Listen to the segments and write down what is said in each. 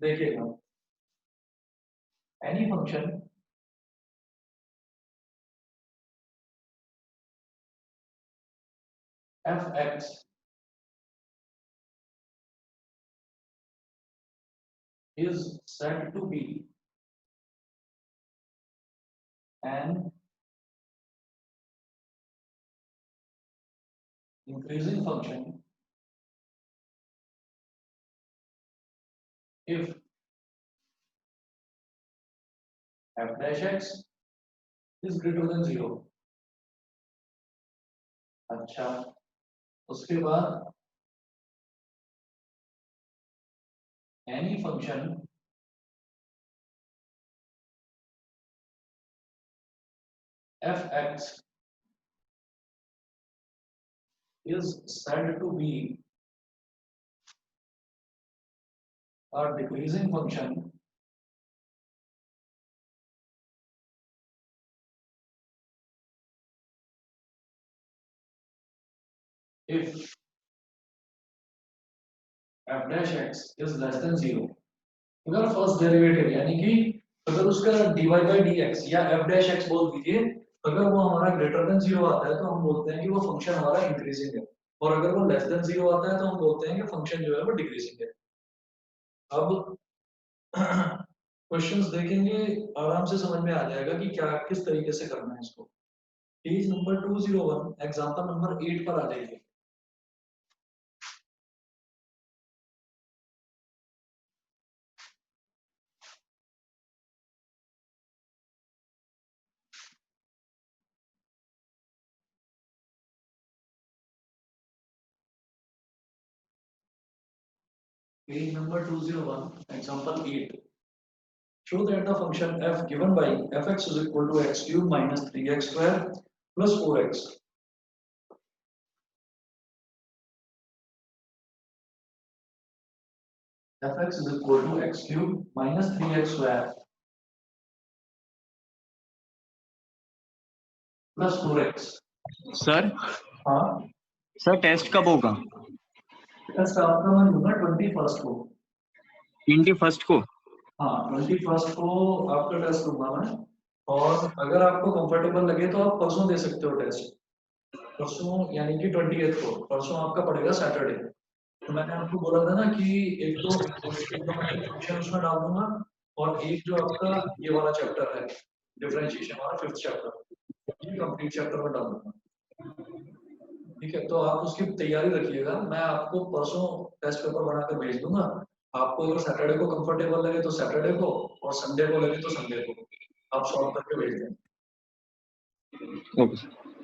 देखिएगा, any function F x is said to be an increasing function if f dash x is greater than 0। अच्छा, उसके बाद any function F x is said to be a decreasing function if f dash x is less than 0। अगर first derivative यानी कि अगर उसका dy by dx या f dash x बोल दीजिए, अगर वो हमारा ग्रेटर देन 0 आता है तो हम बोलते हैं कि वो फंक्शन हमारा इंक्रीजिंग है, और अगर वो लेस देन 0 आता है तो हम बोलते हैं कि फंक्शन जो है वो डिक्रीजिंग है। अब क्वेश्चंस देखेंगे, आराम से समझ में आ जाएगा कि क्या किस तरीके से करना है इसको। पेज नंबर 201 एग्जांपल नंबर 8 पर आ जाइए। Page number 201, example 8. Show that the function f given by fx is equal to x cube minus 3x square plus 4x. fx is equal to x cube minus 3x square plus 4x. Sir हाँ, sir test कब होगा? Test आपका मैं लूंगा 21st को। 21st को? हाँ, 21st को आपका टेस्ट लूंगा मैं, और अगर आपको कंफर्टेबल लगे तो आप परसों दे सकते हो टेस्ट। परसों यानी कि 28th को, परसों आपका पड़ेगा सैटरडे। तो मैंने आपको बोला था ना कि एक तो फंक्शन उसमें डाल दूंगा, और एक जो आपका ये वाला चैप्टर है डिफरेंशिएशन वाला 5th चैप्टर, ये कंप्लीट चैप्टर में डाल दूंगा। ठीक है, तो आप उसकी तैयारी रखिएगा, मैं आपको परसों टेस्ट पेपर बनाकर भेज दूंगा। आपको अगर सैटरडे को कंफर्टेबल लगे तो सैटरडे को, और संडे को लगे तो संडे को आप सॉल्व करके भेज दें। ओके,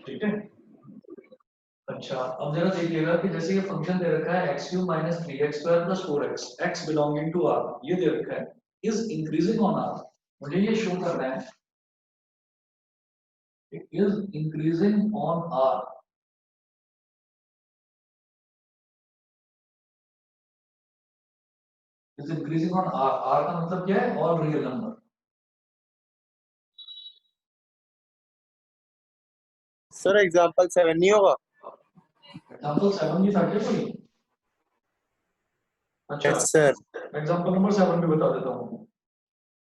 ठीक है। अच्छा, अब जरा देखिएगा कि जैसे ये फंक्शन दे रखा है x cube minus 3x square plus 4x, x belonging to r, ये दे रखा है, इज इंक्रीजिंग ऑन r। मुझे ये शो करना है, it is increasing on r। Is increasing on r, r का मतलब क्या है? All real number. Sir example 7 नहीं होगा? एग्जांपल 7 की था क्या कोई? अच्छा, यस सर। एग्जांपल नंबर 7 भी बता देता हूँ।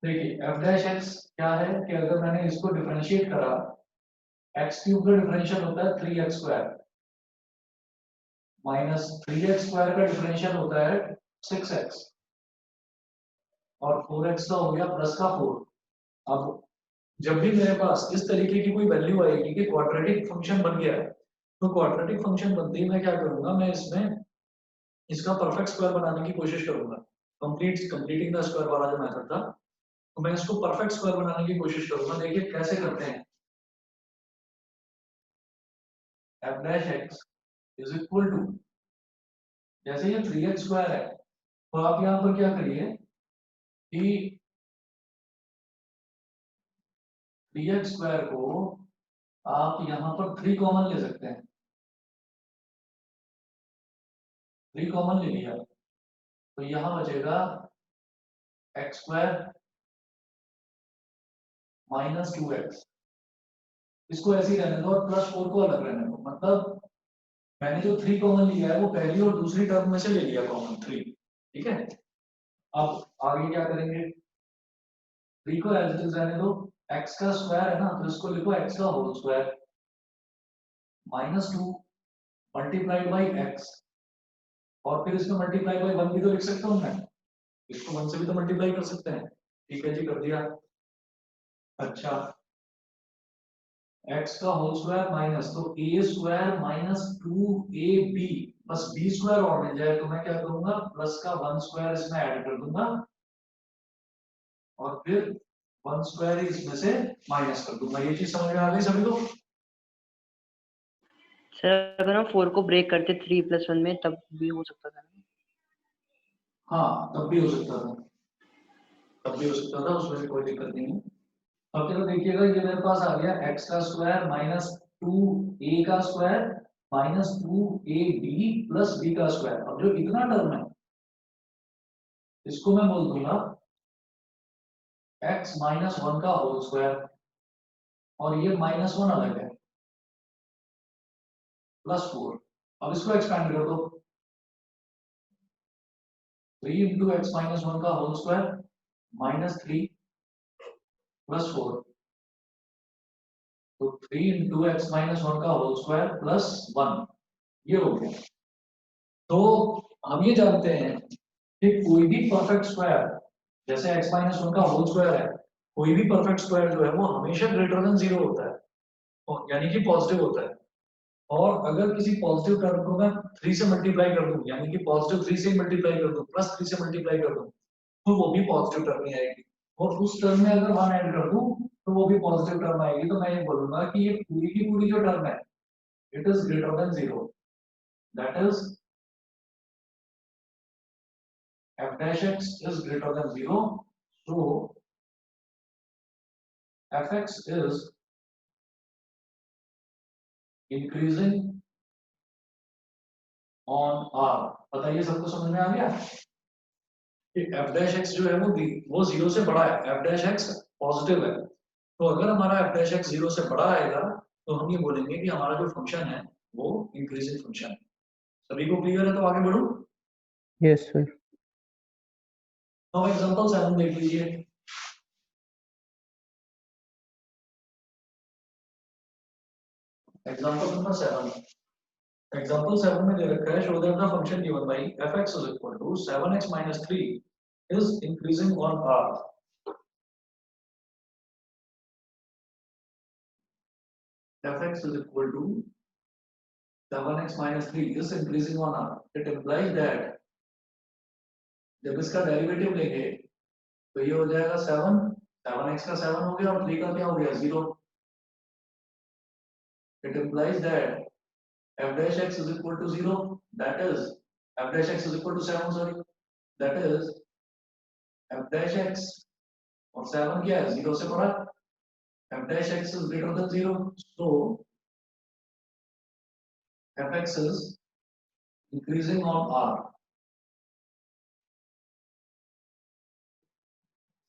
देखिए, f डैश x क्या है कि अगर मैंने इसको डिफरेंशिएट करा, x क्यूब का डिफरेंशियल होता है 3x square, minus 3x square का डिफरेंशियल होता है 6x, और 4x का हो गया प्लस का 4। अब जब भी मेरे पास इस तरीके की कोई वैल्यू आएगी कि क्वाड्रेटिक फंक्शन बन गया है, तो क्वाड्रेटिक फंक्शन बनते ही मैं क्या करूंगा, मैं इसमें इसका परफेक्ट स्क्वायर बनाने की कोशिश करूंगा। कंप्लीटिंग द स्क्वायर वाला जो मेथड था, तो मैं इसको परफेक्ट स्क्वायर बनाने की कोशिश करूंगा। देखिए कैसे करते हैं। f dash x is equal to, जैसे ये 3x स्क्वायर है, तो आप यहाँ पर क्या करिए कि 3x स्क्वायर को आप यहाँ पर 3 कॉमन ले सकते हैं। 3 कॉमन ले लिया तो यहाँ बचेगा x स्क्वायर माइनस 2x। इसको ऐसे ही रहने दो और प्लस 4 को अलग रहने दो। मतलब मैंने जो 3 कॉमन लिया है वो पहली और दूसरी टर्म में से ले लिया कॉमन 3। ठीक है, अब आगे क्या करेंगे, 3 को एज इट इज रहने दो, x का स्क्वायर है ना तो इसको लिखो x का whole square -2 multiplied by x, और फिर इसमें मल्टीप्लाई बाई 1 भी तो लिख सकता हूँ मैं, इसको 1 से भी तो मल्टीप्लाई कर सकते हैं। ठीक है जी, कर दिया। अच्छा, x का होल स्क्वायर माइनस, तो a स्क्वायर माइनस 2ab बस b स्क्वायर और मिल जाए तो मैं क्या करूंगा, प्लस का 1 स्क्वायर इसमें ऐड कर दूंगा और फिर 1 स्क्वायर इसमें से माइनस कर दूंगा। ये चीज समझ में आ गई सभी को? सर अगर हम 4 को ब्रेक करते 3+1 में तब भी हो सकता था ना? हाँ, तब भी हो सकता था, तब भी हो सकता था, उसमें कोई दिक्कत नहीं है। अब चलो देखिएगा, ये मेरे पास आ गया x का स्क्वायर माइनस 2a का square minus 2ab plus b का स्क्वायर। अब जो इतना टर्म है इसको मैं बोल दूंगा x माइनस 1 का होल स्क्वायर, और ये -1 अलग है, +4। अब इसको एक्सपेंड कर दो, 3 इंटू एक्स माइनस 1 का होल स्क्वायर -3 +4, तो 3 इंटू एक्स माइनस 1 का होल स्क्वायर +1, ये हो गया। तो हम ये जानते हैं कि कोई भी परफेक्ट स्क्वायर, जैसे x माइनस 1 का होल स्क्वायर है, कोई भी परफेक्ट स्क्वायर जो है वो हमेशा ग्रेटर देन 0 होता है, यानी कि पॉजिटिव होता है। और अगर किसी पॉजिटिव टर्म को मैं 3 से मल्टीप्लाई कर दूं, यानी कि पॉजिटिव 3 से मल्टीप्लाई कर दूं, +3 से मल्टीप्लाई कर दूं, तो वो भी पॉजिटिव टर्म ही आएगी। और उस टर्म में अगर 1 ऐड कर दूं तो वो भी पॉजिटिव टर्म आएगी। तो मैं ये बोलूंगा कि ये पूरी की पूरी जो टर्म है it is greater than 0, that is f dash x is greater than 0, so fx is increasing on r। बताइए, सबको समझ में आ गया कि f dash x जो है वो 0 से बड़ा है, f dash x पॉजिटिव है। तो अगर हमारा f dash x 0 से बड़ा आएगा तो हम ये बोलेंगे कि हमारा जो फंक्शन है वो इंक्रीजिंग फंक्शन है। सभी को क्लियर है? तो आगे बढ़ूं। Yes sir. अब एग्जांपल 7 देख लीजिए। एग्जांपल नंबर 7, एग्जांपल 7 में दे रखा है, show that the function given by fx is equal to 7x minus 3 is increasing on r। fx is equal to 7x minus 3 is increasing on r। It implies that जब इसका derivative लेंगे तो ये हो जाएगा 7, 7x का 7 हो गया और 3 का क्या हो गया 0। It implies that f dash x is equal to 0, that is f dash x is equal to 7, sorry, that is f dash x और 7 क्या है 0 से बड़ा, f dash x is greater than 0, so fx is increasing on r।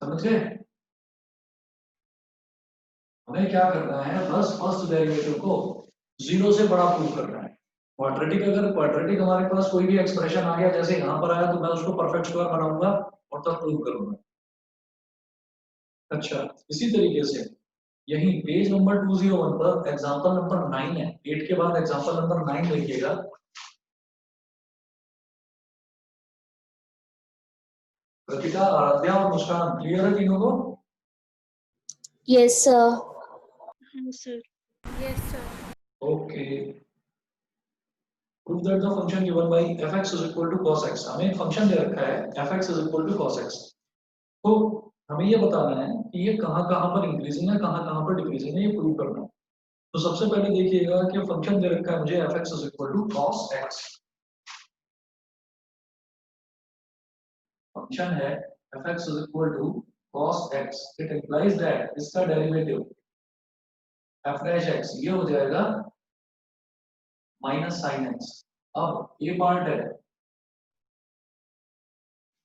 समझ गए? हमें क्या करना है, बस फर्स्ट डेरिवेटिव को 0 से बड़ा प्रूव करना है। क्वाड्रेटिक, अगर क्वाड्रेटिक हमारे पास कोई भी एक्सप्रेशन आ गया जैसे यहाँ पर आया तो मैं उसको परफेक्ट स्क्वायर बनाऊंगा और तब प्रूव करूंगा। अच्छा, इसी तरीके से यही पेज नंबर 201 पर एग्जांपल नंबर 9 है, 8 के बाद एग्जांपल नंबर 9 देखिएगा। कृतिका, आराध्या और मुस्कान, क्लियर है तीनों को? Yes, sir. Yes, sir. Yes, sir. Okay, prove that the function given by fx is equal to cos x। हमें एक फंक्शन दे रखा है fx is equal to cos x, तो हमें ये बताना है कि ये कहाँ कहाँ पर इंक्रीजिंग है, कहाँ कहाँ पर डिक्रीजिंग है, ये प्रूव करना है। तो सबसे पहले देखिएगा कि फंक्शन दे रखा है मुझे fx is equal to cos x। Function है fx is equal to cos x, it implies that इसका डेरिवेटिव f dash x ये हो जाएगा माइनस साइन x। अब ये पार्ट है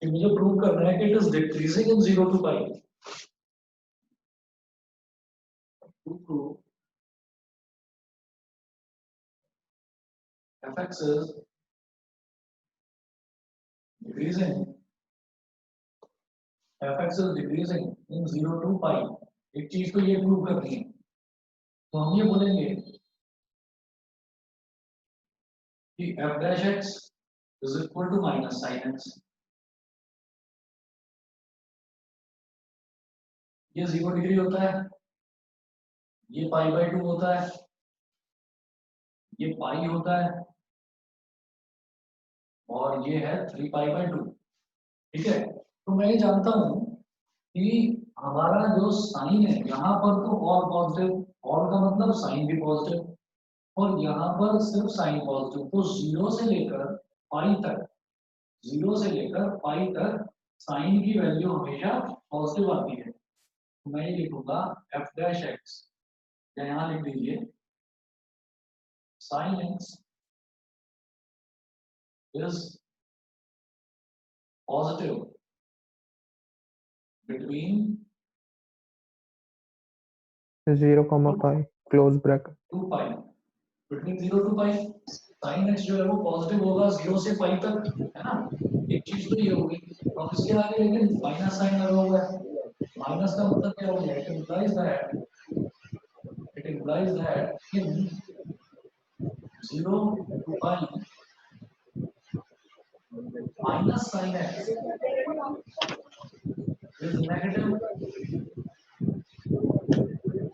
कि मुझे प्रूव करना है कि it is decreasing in 0 to pi. to prove fx is decreasing fx is decreasing in 0 to pi, एक चीज तो ये प्रूव करनी है, तो हम ये बोलेंगे कि f dash x is equal to minus sin x, ये 0 डिग्री होता है, ये पाई बाय 2 होता है, ये पाई होता है, और ये है 3 पाई बाय 2। ठीक है, तो मैं ये जानता हूं कि हमारा जो साइन है यहाँ पर तो और पॉजिटिव, और का मतलब साइन भी पॉजिटिव, और यहाँ पर सिर्फ साइन पॉजिटिव, तो 0 से लेकर पाई तक, 0 से लेकर पाई तक साइन की वैल्यू हमेशा पॉजिटिव आती है। तो मैं ये लिखूंगा f डैश एक्स, या यहाँ लिख दीजिए sine x is positive between 0, pi, close bracket. 2 pi, between 0 to pi. Sine x जो है वो पॉजिटिव होगा 0 से पाई तक, है ना, एक चीज तो ये होगी। और इसके आगे लेकिन माइनस साइन लगा हुआ है, माइनस का मतलब क्या हो गया, it implies that in 0 to pi minus sine x is negative,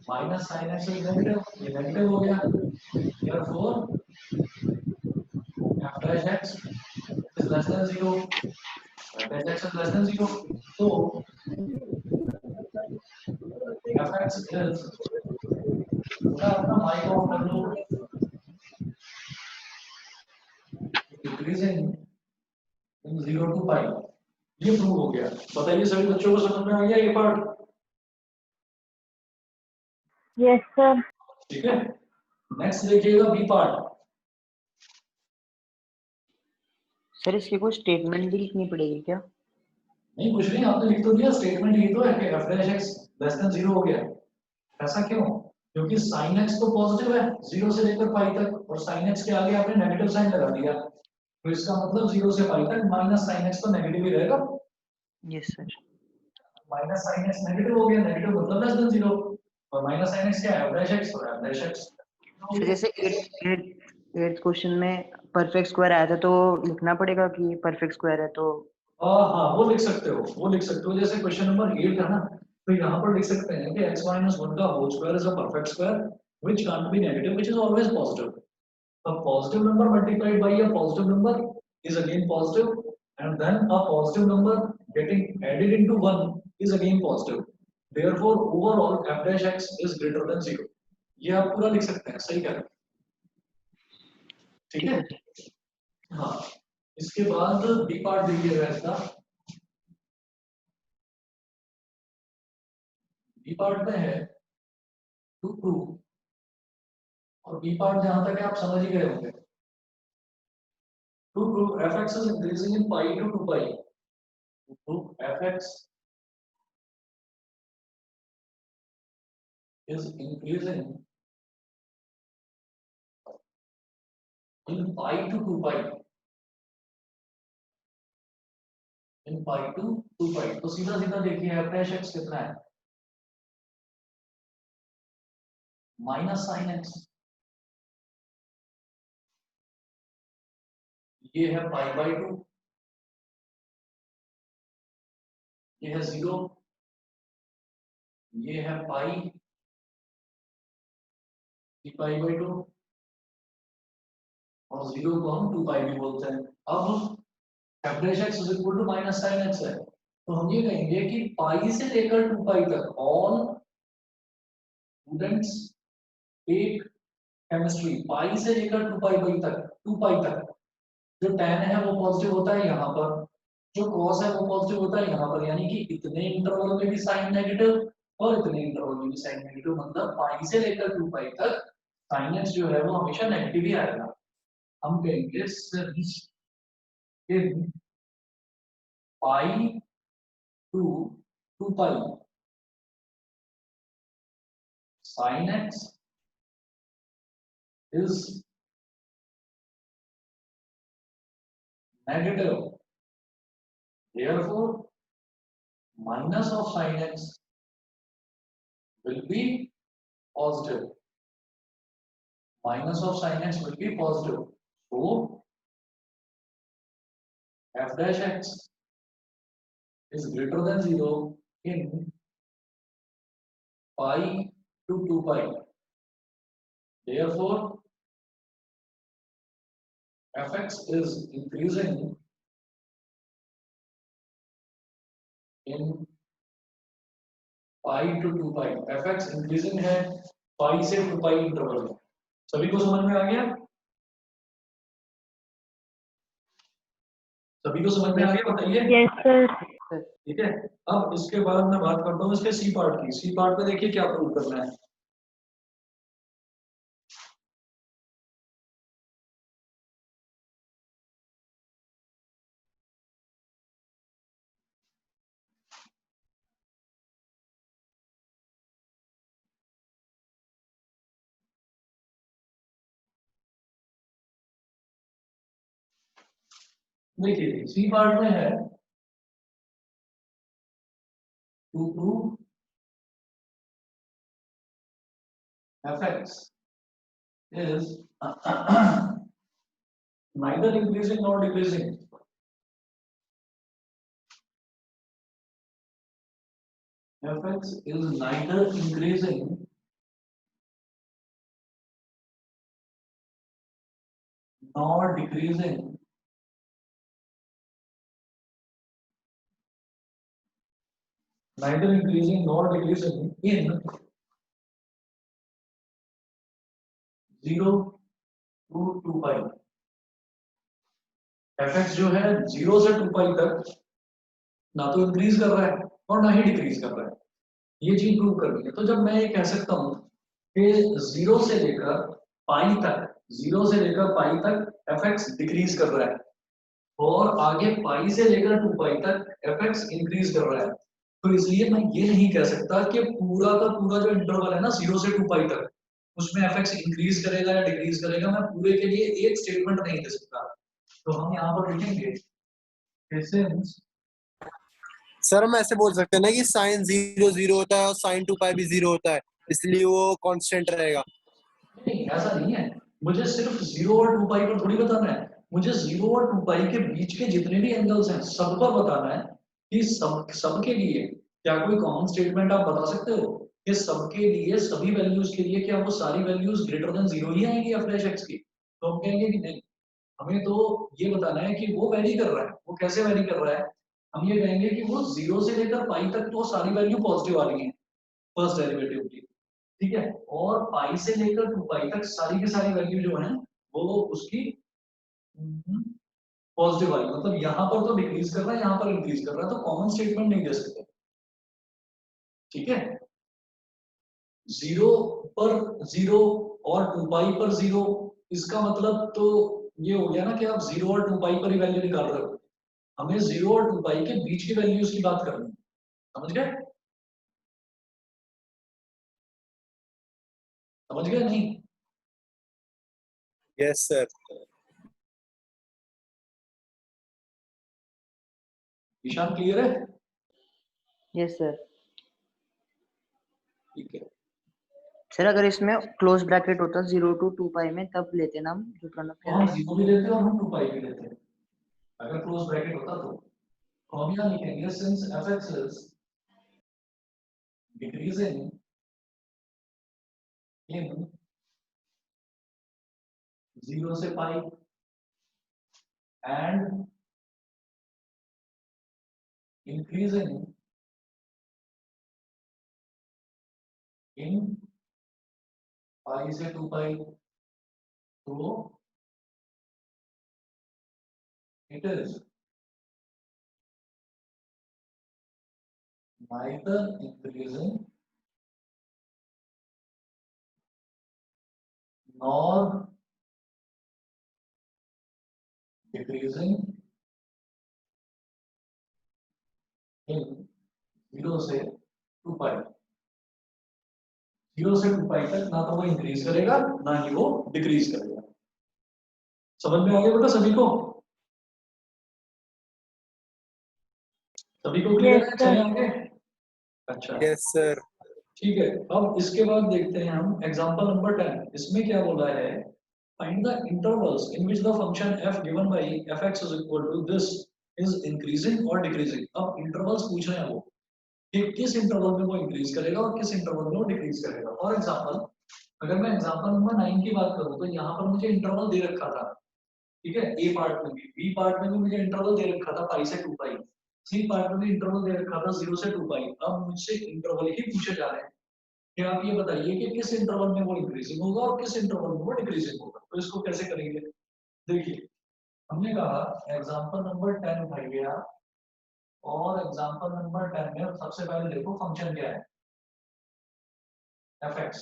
minus sine x is negative, ये नेगेटिव हो गया, therefore f dash x is less than 0, f dash x is less than 0, so fx is अपना y का of कर लो, decreasing in 0 to पाई, ये prove हो गया। बताइए सभी बच्चों को समझ में आ गया ये पार्ट? Yes, sir. ठीक है, नेक्स्ट देखिएगा बी पार्ट। सर इसकी कोई स्टेटमेंट भी लिखनी पड़ेगी क्या? नहीं, कुछ नहीं, आपने लिख तो दिया, स्टेटमेंट ये तो है कि f dash x less than 0 हो गया। ऐसा क्यों? क्योंकि sin x तो पॉजिटिव है 0 से लेकर पाई तक, और sin x के आगे आपने नेगेटिव साइन लगा दिया, तो इसका मतलब 0 से पाई तक माइनस sin x तो नेगेटिव ही रहेगा। Yes sir. Minus sin x negative हो गया, नेगेटिव मतलब लेस देन 0, और माइनस sin x क्या है, f dash x, और f dash x सर जैसे 8th क्वेश्चन में परफेक्ट स्क्वायर आया था, तो लिखना पड़ेगा कि परफेक्ट स्क्वायर है तो? हाँ, वो लिख सकते हो, वो लिख सकते हो। जैसे क्वेश्चन नंबर 8 है ना, तो यहाँ पर लिख सकते हैं कि x minus 1 का whole square is a perfect square which can't be negative, which is always positive. A positive number multiplied by a positive number is again positive, and then a positive number getting added into 1 is again positive. Therefore, overall f dash x is greater than 0. ये आप पूरा लिख सकते हैं, सही कह रहे हैं, ठीक है? हाँ, इसके बाद बी पार्ट देखिएगा इसका। बी पार्ट में है टू प्रूव, और बी पार्ट जहां तक है आप समझ ही गए होंगे। To prove fx is increasing in pi to 2 pi, to prove fx is increasing in pi to 2 pi, in pi to 2 pi, तो सीधा सीधा देखिए f dash x कितना है, माइनस साइन एक्स, ये है पाई बाय 2, ये है 0, ये है पाई, पाई बाय 2, और 0 को हम 2 पाई भी बोलते हैं। अब f dash x is equal to minus sin x है, तो हम ये कहेंगे कि पाई से लेकर 2 पाई तक ऑल स्टूडेंट्स टेक केमिस्ट्री, पाई से लेकर 2 पाई तक, 2 पाई तक जो tan है वो पॉजिटिव होता है यहाँ पर, जो cos है वो पॉजिटिव होता है यहाँ पर, यानी कि इतने इंटरवल में भी साइन नेगेटिव और इतने इंटरवल में भी साइन नेगेटिव, मतलब पाई से लेकर 2 पाई तक sin x जो है वो हमेशा नेगेटिव ही आएगा। हम कहेंगे since in pi to 2 pi sin x is negative, therefore minus of sin x will be positive. Minus of sin x will be positive. So f dash x is greater than 0 in pi to 2 pi. Therefore, fx is increasing in pi to 2 pi. fx increasing है pi से 2 pi interval में. सभी को समझ में आ गया? सभी को समझ में आ गया? बताइए. Yes, sir. ठीक है. अब इसके बाद मैं बात करता हूँ इसके सी पार्ट की. सी पार्ट में देखिए क्या प्रूव करना है. देखिए सी पार्ट में है to prove fx is neither increasing nor decreasing. fx is neither increasing nor decreasing neither increasing nor decreasing in 0 to 2 pi. fx जो है 0 से 2 pi तक ना तो इंक्रीज कर रहा है और ना ही डिक्रीज कर रहा है. ये चीज प्रूव करनी है. तो जब मैं ये कह सकता हूं कि 0 से लेकर पाई तक 0 से लेकर पाई तक fx डिक्रीज कर रहा है और आगे पाई से लेकर 2 पाई तक fx इंक्रीज कर रहा है, तो इसलिए मैं ये नहीं कह सकता कि पूरा का पूरा जो इंटरवल है ना 0 से 2 पाई तक उसमें fx इंक्रीज करेगा या डिक्रीज करेगा. मैं पूरे के लिए एक स्टेटमेंट नहीं दे सकता. तो हम यहाँ पर लिखेंगे since सर हम ऐसे बोल सकते हैं ना कि साइन 0 0 होता है और साइन 2 पाई भी 0 होता है, इसलिए वो कांस्टेंट रहेगा. नहीं ऐसा नहीं है. मुझे सिर्फ 0 और 2 पाई पर थोड़ी बताना है. मुझे 0 और 2 पाई के बीच के जितने भी एंगल्स हैं सब पर बताना है कि सबके लिए क्या कोई कॉमन स्टेटमेंट आप बता सकते हो कि सबके लिए सभी वैल्यूज के लिए क्या वो सारी वैल्यूज ग्रेटर देन 0 ही आएंगी f dash x की. तो हम कहेंगे कि नहीं, हमें तो ये बताना है कि वो वैरी कर रहा है. वो कैसे वैरी कर रहा है? हम ये कहेंगे कि वो 0 से लेकर पाई तक तो सारी वैल्यू पॉजिटिव आ रही है फर्स्ट डेरिवेटिव की. ठीक है. और पाई से लेकर 2 पाई तक सारी की सारी वैल्यू जो है वो उसकी पॉजिटिव आई. मतलब यहाँ पर तो डिक्रीज कर रहा है, यहाँ पर इंक्रीज कर रहा है, तो कॉमन स्टेटमेंट नहीं दे सकते. ठीक है. 0 पर 0 और 2 पाई पर 0, इसका मतलब तो ये हो गया ना कि आप 0 और 2 पाई पर ही वैल्यू निकाल रहे हो. हमें 0 और 2 पाई के बीच की वैल्यूज की बात करनी है. समझ गए? समझ गए नहीं? Yes sir. ईशान क्लियर है? Yes sir. ठीक है. सर अगर इसमें क्लोज ब्रैकेट होता 0 to 2 पाई में तब लेते ना हम जो प्रणव तो कह हम रहा है. 0 भी लेते हैं और हम 2 पाई भी लेते हैं. अगर क्लोज ब्रैकेट होता तो हम यहाँ लिखेंगे since fx is decreasing in 0 से पाई and increasing in पाई से 2 पाई, तो it is neither increasing nor decreasing in 0 से 2 पाई. 0 से 2 पाई तक ना तो वो इंक्रीज करेगा ना ही वो डिक्रीज करेगा. समझ में आ गया बेटा सभी को? सभी को क्लियर Yes, है? sir. चले आगे। अच्छा यस सर। ठीक है, अब इसके बाद देखते हैं हम एग्जांपल नंबर 10। इसमें क्या बोला है, find the intervals in which the function f given by fx is equal to this is increasing और डिक्रीजिंग। अब इंटरवल्स पूछ रहे हैं वो कि किस इंटरवल में वो इंक्रीज करेगा और किस इंटरवल में वो डिक्रीज करेगा। फॉर एग्जांपल अगर मैं एग्जांपल नंबर 9 की बात करूं तो यहाँ पर मुझे इंटरवल दे रखा था, ठीक है, ए पार्ट में भी, बी पार्ट में भी मुझे इंटरवल दे रखा था पाई से 2 पाई, सी पार्ट में भी इंटरवल दे रखा था 0 से 2 पाई। अब मुझसे इंटरवल ही पूछे जा रहे हैं कि आप ये बताइए कि किस इंटरवल में वो इंक्रीजिंग होगा और किस इंटरवल में वो डिक्रीजिंग होगा। तो इसको कैसे करेंगे, देखिए हमने कहा एग्जांपल नंबर 10 उठाई गया और एग्जांपल नंबर 10 में सबसे पहले देखो फंक्शन क्या है, fx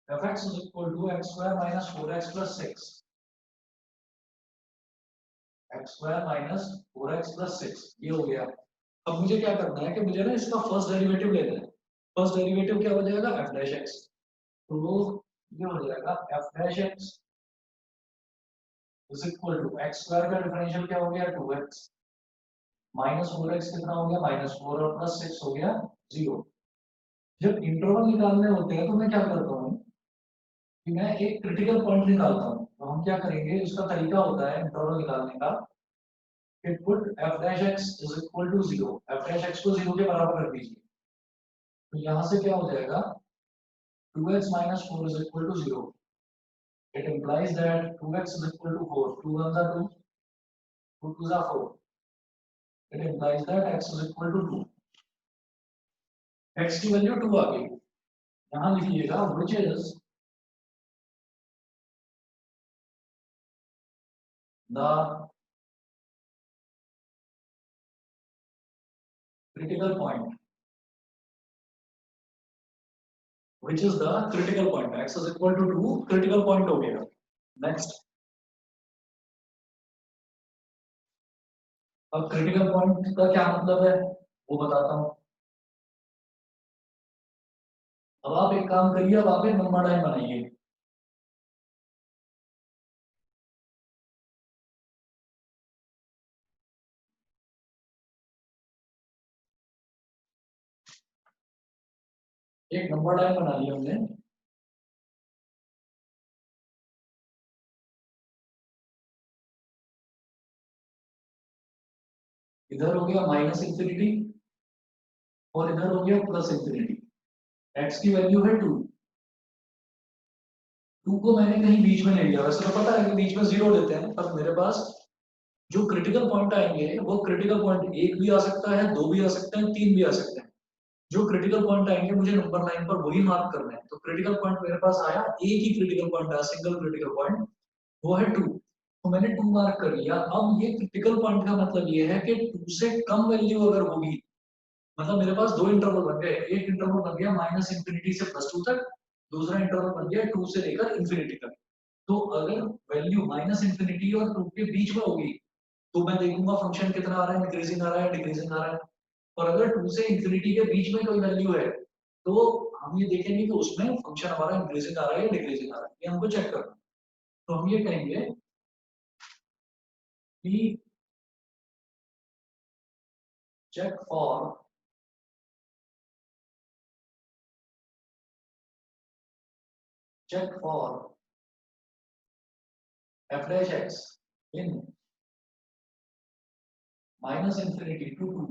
fx is equal to x square minus 4x plus 6, x square minus 4x plus 6 ये हो गया। अब मुझे क्या करना है कि मुझे ना इसका फर्स्ट डेरिवेटिव लेना है। फर्स्ट डेरिवेटिव क्या हो जाएगा, f dash x। तो ये हो जाएगा f dash x is equal to x square का डिफरेंशियल क्या हो गया 2x माइनस 4x कितना हो गया -4 और प्लस 6 हो गया 0। जब इंटरवल निकालने होते हैं तो मैं क्या करता हूँ कि मैं एक क्रिटिकल पॉइंट निकालता हूँ। तो हम क्या करेंगे, इसका तरीका होता है इंटरवल निकालने का कि put f dash x is equal to 0, f dash x को 0 के बराबर कर दीजिए। तो यहाँ से क्या हो जाएगा 2x minus 4 is equal to 0. It implies that 2x is equal to 4. 2 1s are 2, 2 2s are 4. It implies that x is equal to 2. x की वैल्यू 2 आ गई। यहाँ लिखिएगा which is the critical point. Which is the critical point. X is equal to 2, critical point हो गया। Next. अब critical point का क्या मतलब है वो बताता हूँ। अब आप एक काम करिए, अब आप एक नंबर लाइन बनाइए। एक नंबर लाइन बना लिया हमने। इधर हो गया माइनस इंफिनिटी और इधर हो गया प्लस इंफिनिटी। x की वैल्यू है 2, 2 को मैंने कहीं बीच में ले लिया। वैसे तो पता है कि बीच में 0 लेते हैं, पर मेरे पास जो क्रिटिकल पॉइंट आएंगे वो क्रिटिकल पॉइंट 1 भी आ सकता है, 2 भी आ सकते हैं, 3 भी आ सकते हैं। जो क्रिटिकल पॉइंट आएंगे मुझे नंबर लाइन पर वही मार्क करना है। तो क्रिटिकल पॉइंट मेरे पास आया, एक ही क्रिटिकल पॉइंट आया, सिंगल क्रिटिकल पॉइंट, वो है 2। तो मैंने 2 मार्क कर लिया। अब ये क्रिटिकल पॉइंट का मतलब ये है कि 2 से कम वैल्यू अगर होगी, मतलब मेरे पास दो इंटरवल बन गए। एक इंटरवल बन गया माइनस इंफिनिटी से प्लस 2 तक, दूसरा इंटरवल बन गया 2 से लेकर इंफिनिटी तक। तो अगर वैल्यू माइनस इंफिनिटी और 2 के बीच में होगी तो मैं देखूंगा फंक्शन कितना आ रहा है, इंक्रीजिंग आ रहा है, डिक्रीजिंग आ रहा है। और अगर 2 से इंफिनिटी के बीच में कोई वैल्यू है तो हम ये देखेंगे कि उसमें फंक्शन हमारा इंक्रीजिंग आ रहा है या डिक्रीजिंग आ रहा है, ये हमको चेक करना है। तो हम ये कहेंगे कि check for f dash x in minus infinity to 2।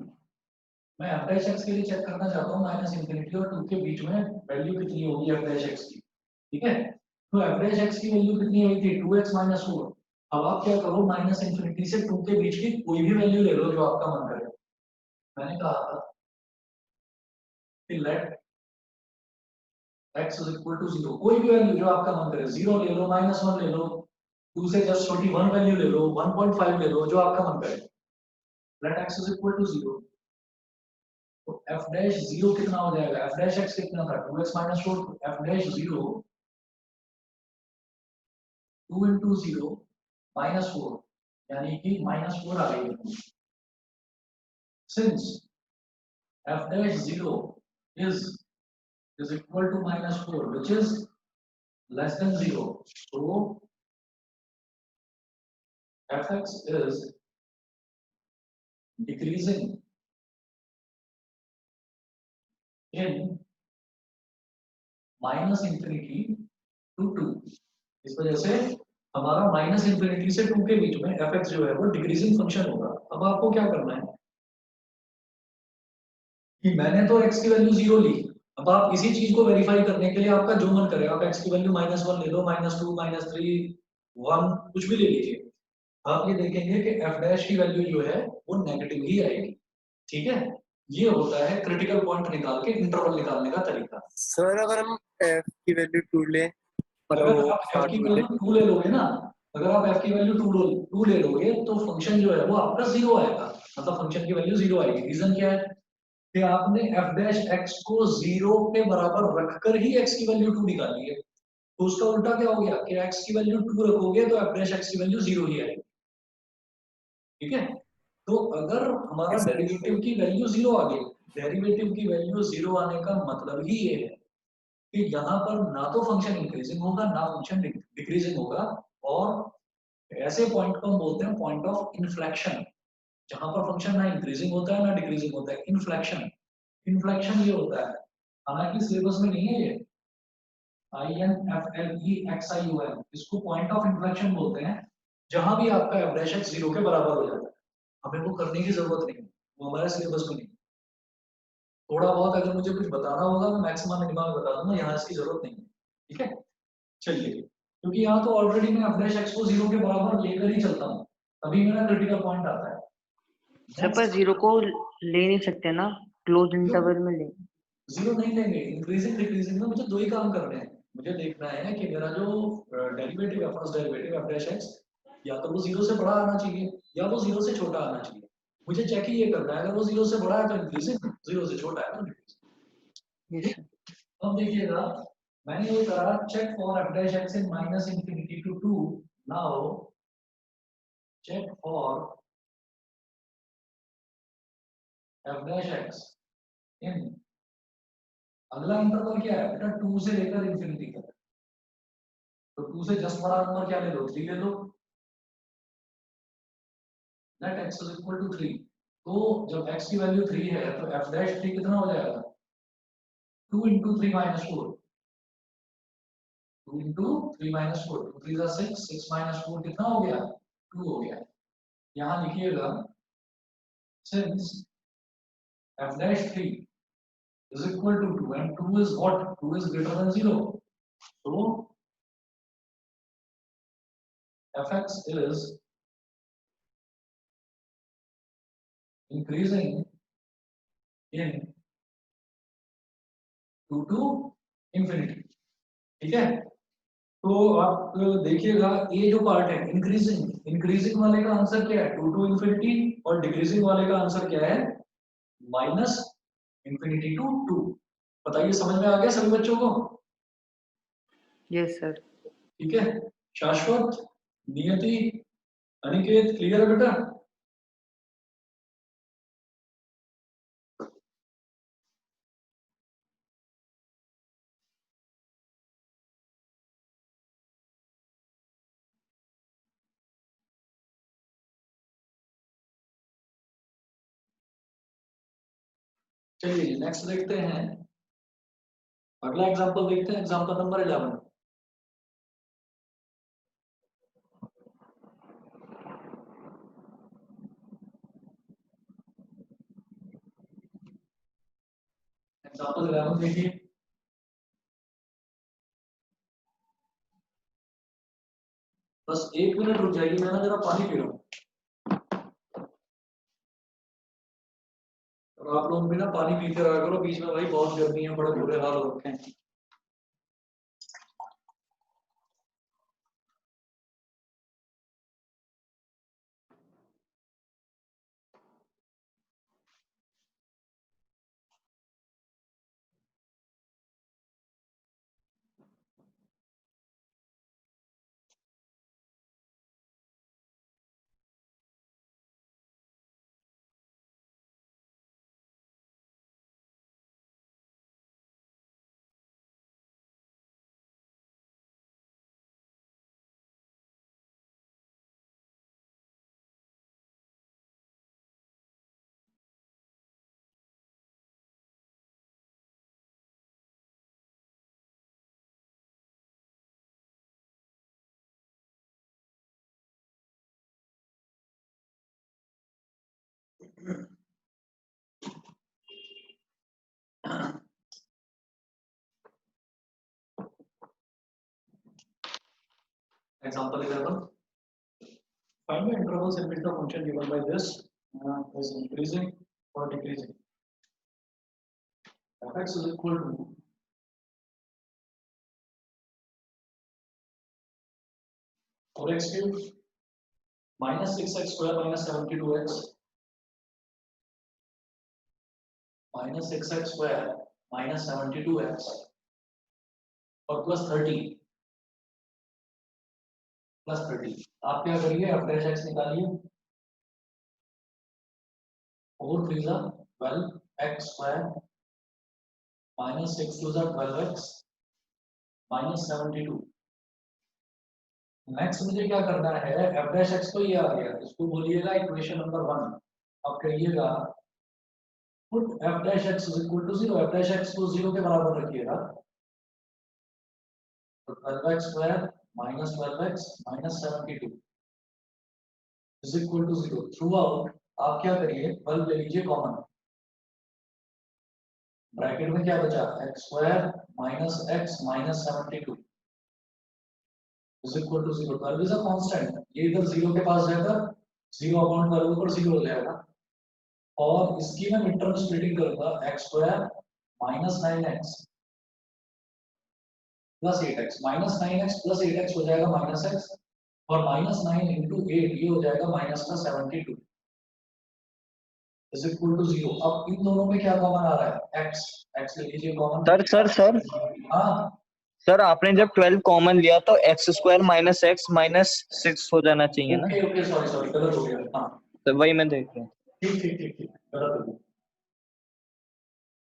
मैं f dash x के लिए चेक करना चाहता हूँ माइनस इंफिनिटी और 2 के बीच में वैल्यू कितनी होगी f dash x की, ठीक है। तो f dash x की वैल्यू कितनी आई थी 2x minus 4। अब आप क्या करो, माइनस इंफिनिटी से 2 के बीच की कोई भी वैल्यू ले लो जो आपका मन करे। मैंने कहा था कि let x is equal to 0, कोई भी वैल्यू जो आपका मन करे, 0 ले लो, -1 ले लो, 2 से जस्ट छोटी 1 वैल्यू ले लो, 1.5 ले लो, जो आपका मन करे। Let x is equal to 0। तो f dash 0 कितना हो जाएगा, f dash x कितना था 2x minus 4, f dash 0 2 into 0 minus 4, यानी कि -4 आ गई। Since f dash 0 is equal to -4 which is less than 0, so fx is decreasing in minus infinity to 2। इस वजह से हमारा माइनस इंफिनिटी से 2 के बीच में एफ एक्स जो है वो डिक्रीजिंग फंक्शन होगा। अब आपको क्या करना है कि मैंने तो x की वैल्यू 0 ली, अब आप इसी चीज को वेरीफाई करने के लिए आपका जो मन करे आप x की वैल्यू -1 ले लो, -2, -3, 1 कुछ भी ले लीजिए। आप ये देखेंगे कि f डैश की वैल्यू जो है वो नेगेटिव ही आएगी। ठीक है, ये होता है क्रिटिकल पॉइंट निकाल के इंटरवल निकालने का तरीका। सर अगर हम f की वैल्यू 2 ले और अगर वो आप f 60 की बोले, वैल्यू 2 ले लोगे ना, अगर आप f की वैल्यू 2 ले लोगे तो फंक्शन जो है वो आपका 0 आएगा, मतलब फंक्शन की वैल्यू 0 आएगी। रीजन क्या है कि आपने f डैश x को 0 के बराबर रखकर ही x की वैल्यू 2 निकाली है। तो उसका उल्टा क्या हो गया कि x की वैल्यू 2 रखोगे तो f डैश x की वैल्यू 0 ही आएगी। ठीक है, तो अगर हमारा डेरिवेटिव की वैल्यू 0 आ गई, डेरिवेटिव की वैल्यू 0 आने का मतलब ही ये है कि यहाँ पर ना तो फंक्शन इंक्रीजिंग होगा ना फंक्शन डिक्रीजिंग होगा, और ऐसे पॉइंट को हम बोलते हैं पॉइंट ऑफ इन्फ्लेक्शन, जहां पर फंक्शन ना इंक्रीजिंग होता है ना डिक्रीजिंग होता है। इन्फ्लेक्शन, इन्फ्लेक्शन ये होता है, हालांकि सिलेबस में नहीं है ये, INFLEXION, इसको पॉइंट ऑफ इन्फ्लेक्शन बोलते हैं, जहां भी आपका एफ डैश एक्स 0 के बराबर हो जाता है। हमें वो करने की जरूरत नहीं है, वो हमारे सिलेबस में नहीं। थोड़ा बहुत अगर मुझे कुछ बताना होगा मैं मैक्सिमम मिनिमम बता दूंगा, यहाँ इसकी जरूरत नहीं है। ठीक है, चलिए, क्योंकि यहाँ तो ऑलरेडी मैं एफ डैश एक्स को 0 के बराबर लेकर ही चलता हूँ, तभी मेरा क्रिटिकल पॉइंट आता है। सर पर 0 को ले नहीं सकते ना, क्लोज इंटरवल में ले। 0 नहीं लेंगे, इंक्रीजिंग डिक्रीजिंग में मुझे दो ही काम करने हैं। मुझे देखना है कि मेरा जो डेरिवेटिव है, first derivative F dash x, या तो वो 0 से बड़ा आना चाहिए या वो 0 से छोटा आना चाहिए। मुझे चेक ही ये करना है, अगर वो 0 से बड़ा है तो इंक्रीजिंग, 0 से छोटा है तो डिक्रीजिंग। Yes sir. अब देखिएगा, मैंने ये करा check for F dash X in minus infinity to 2। Now check for F dash X in, अगला इंटरवल क्या है बेटा, 2 से लेकर इंफिनिटी तक। तो 2 से जस्ट बड़ा नंबर क्या ले लो, 3 ले लो। Let x is equal to 3। तो जब x की वैल्यू 3 है तो f डैश 3 कितना हो जाएगा, 2 into 3 minus 4, 2 into 3 minus 4, 2 3 is 6, 6 minus 4 कितना हो गया, 2 हो गया। यहाँ लिखिएगा since f dash 3 is equal to 2 and 2 is what, 2 is greater than 0, so fx is increasing in 2 to infinity। ठीक है, तो आप देखिएगा ये जो पार्ट है इंक्रीजिंग, इंक्रीजिंग वाले का आंसर क्या है, 2 टू इंफिनिटी, और डिक्रीजिंग वाले का आंसर क्या है, माइनस इंफिनिटी टू 2। बताइए समझ में आ गया सभी बच्चों को? Yes sir. ठीक है, शाश्वत, नियति, अनिकेत, क्लियर है बेटा? चलिए नेक्स्ट देखते हैं, अगला एग्जांपल देखते हैं, एग्जांपल नंबर 11। एग्जांपल 11 देखिए, बस 1 मिनट रुक जाइए, मैं ना जरा पानी पी रहा हूँ, और आप लोग भी ना पानी पीते रहा करो बीच में, भाई बहुत गर्मी है, बड़े बुरे हाल हो रखे हैं। Example 11. Find the intervals in which the function given by this is increasing or decreasing. Fx is equal to four x cubed minus 6x square minus 72x minus 6x square minus 72x और plus 30 plus 30। आप क्या करिए, F dash x निकालिए। 4 3 जा 12 x square minus 6 2 जा 12 x minus 72। Next मुझे क्या करना है, एफ डैश एक्स तो ये आ गया, इसको बोलिएगा इक्वेशन नंबर 1। अब कहिएगा put F dash x is equal to 0, F dash x को 0 के बराबर रखिएगा। तो 12x square minus 12x minus 72 is equal to 0। Throughout आप क्या करिए, 12 ले लीजिए कॉमन, ब्रैकेट में क्या बचा, x square minus x minus 72 is equal to 0। 12 is a constant, ये इधर 0 के पास जाएगा, 0 अपॉन 12 ऊपर 0 हो जाएगा। और इसकी मैं मिड टर्म स्प्लिटिंग करूंगा, x square minus 9x plus 8x, minus 9x plus 8x हो जाएगा माइनस x, और माइनस 9 इंटू 8 ये हो जाएगा माइनस का 72 इज इक्वल टू 0। अब इन दोनों में क्या कॉमन आ रहा है, x ले लीजिए कॉमन। सर हाँ सर आपने जब 12 कॉमन लिया तो x square minus x minus 6 हो जाना चाहिए ना। ओके सॉरी गलत हो गया। हाँ तो वही मैं देख रहा हूँ। ठीक गलत हो गया।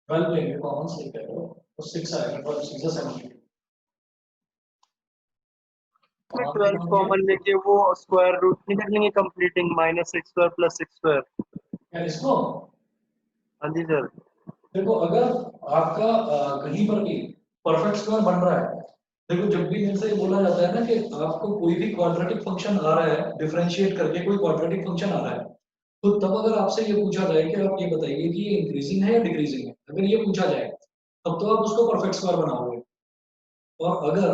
12 लेंगे कॉमन, सही कह रहे हो, तो 6 आएगा, 12 6 is 72। 12 कॉमन लेके वो स्क्वायर रूट नहीं कर लेंगे, completing minus 6 square plus 6 square. क्या इसको, हाँ जी सर। देखो अगर आपका कहीं पर भी परफेक्ट स्क्वायर बन रहा है, देखो जब भी इनसे बोला जाता है ना कि आपको कोई भी क्वाड्रेटिक फंक्शन आ रहा है, डिफरेंशिएट करके कोई क्वाड्रेटिक फंक्शन आ रहा है, तो तब अगर आपसे ये पूछा जाए कि आप ये बताइए कि ये इंक्रीजिंग है या डिक्रीजिंग है, अगर ये पूछा जाए तब तो आप उसको परफेक्ट स्क्वायर बनाओगे। और अगर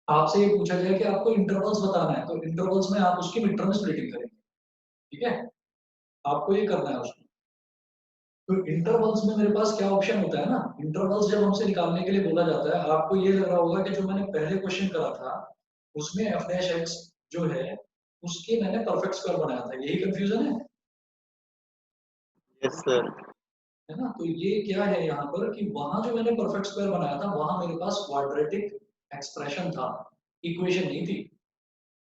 आपसे ये पूछा जाए कि आपको इंटरवल्स बताना है, तो इंटरवल्स में आप उसकी मिड टर्म स्प्लिटिंग करेंगे। ठीक है, आपको ये करना है उसको। तो इंटरवल्स में मेरे पास क्या ऑप्शन होता है ना, इंटरवल्स जब हमसे निकालने के लिए बोला जाता है, आपको ये लग रहा होगा कि जो मैंने पहले क्वेश्चन करा था उसमें एफ डैश एक्स जो है उसके मैंने परफेक्ट स्क्वायर बनाया था, यही कंफ्यूजन है। Yes sir. है ना, तो ये क्या है यहाँ पर कि वहां जो मैंने परफेक्ट स्क्वायर बनाया था वहां मेरे पास क्वाड्रेटिक एक्सप्रेशन था, इक्वेशन नहीं थी।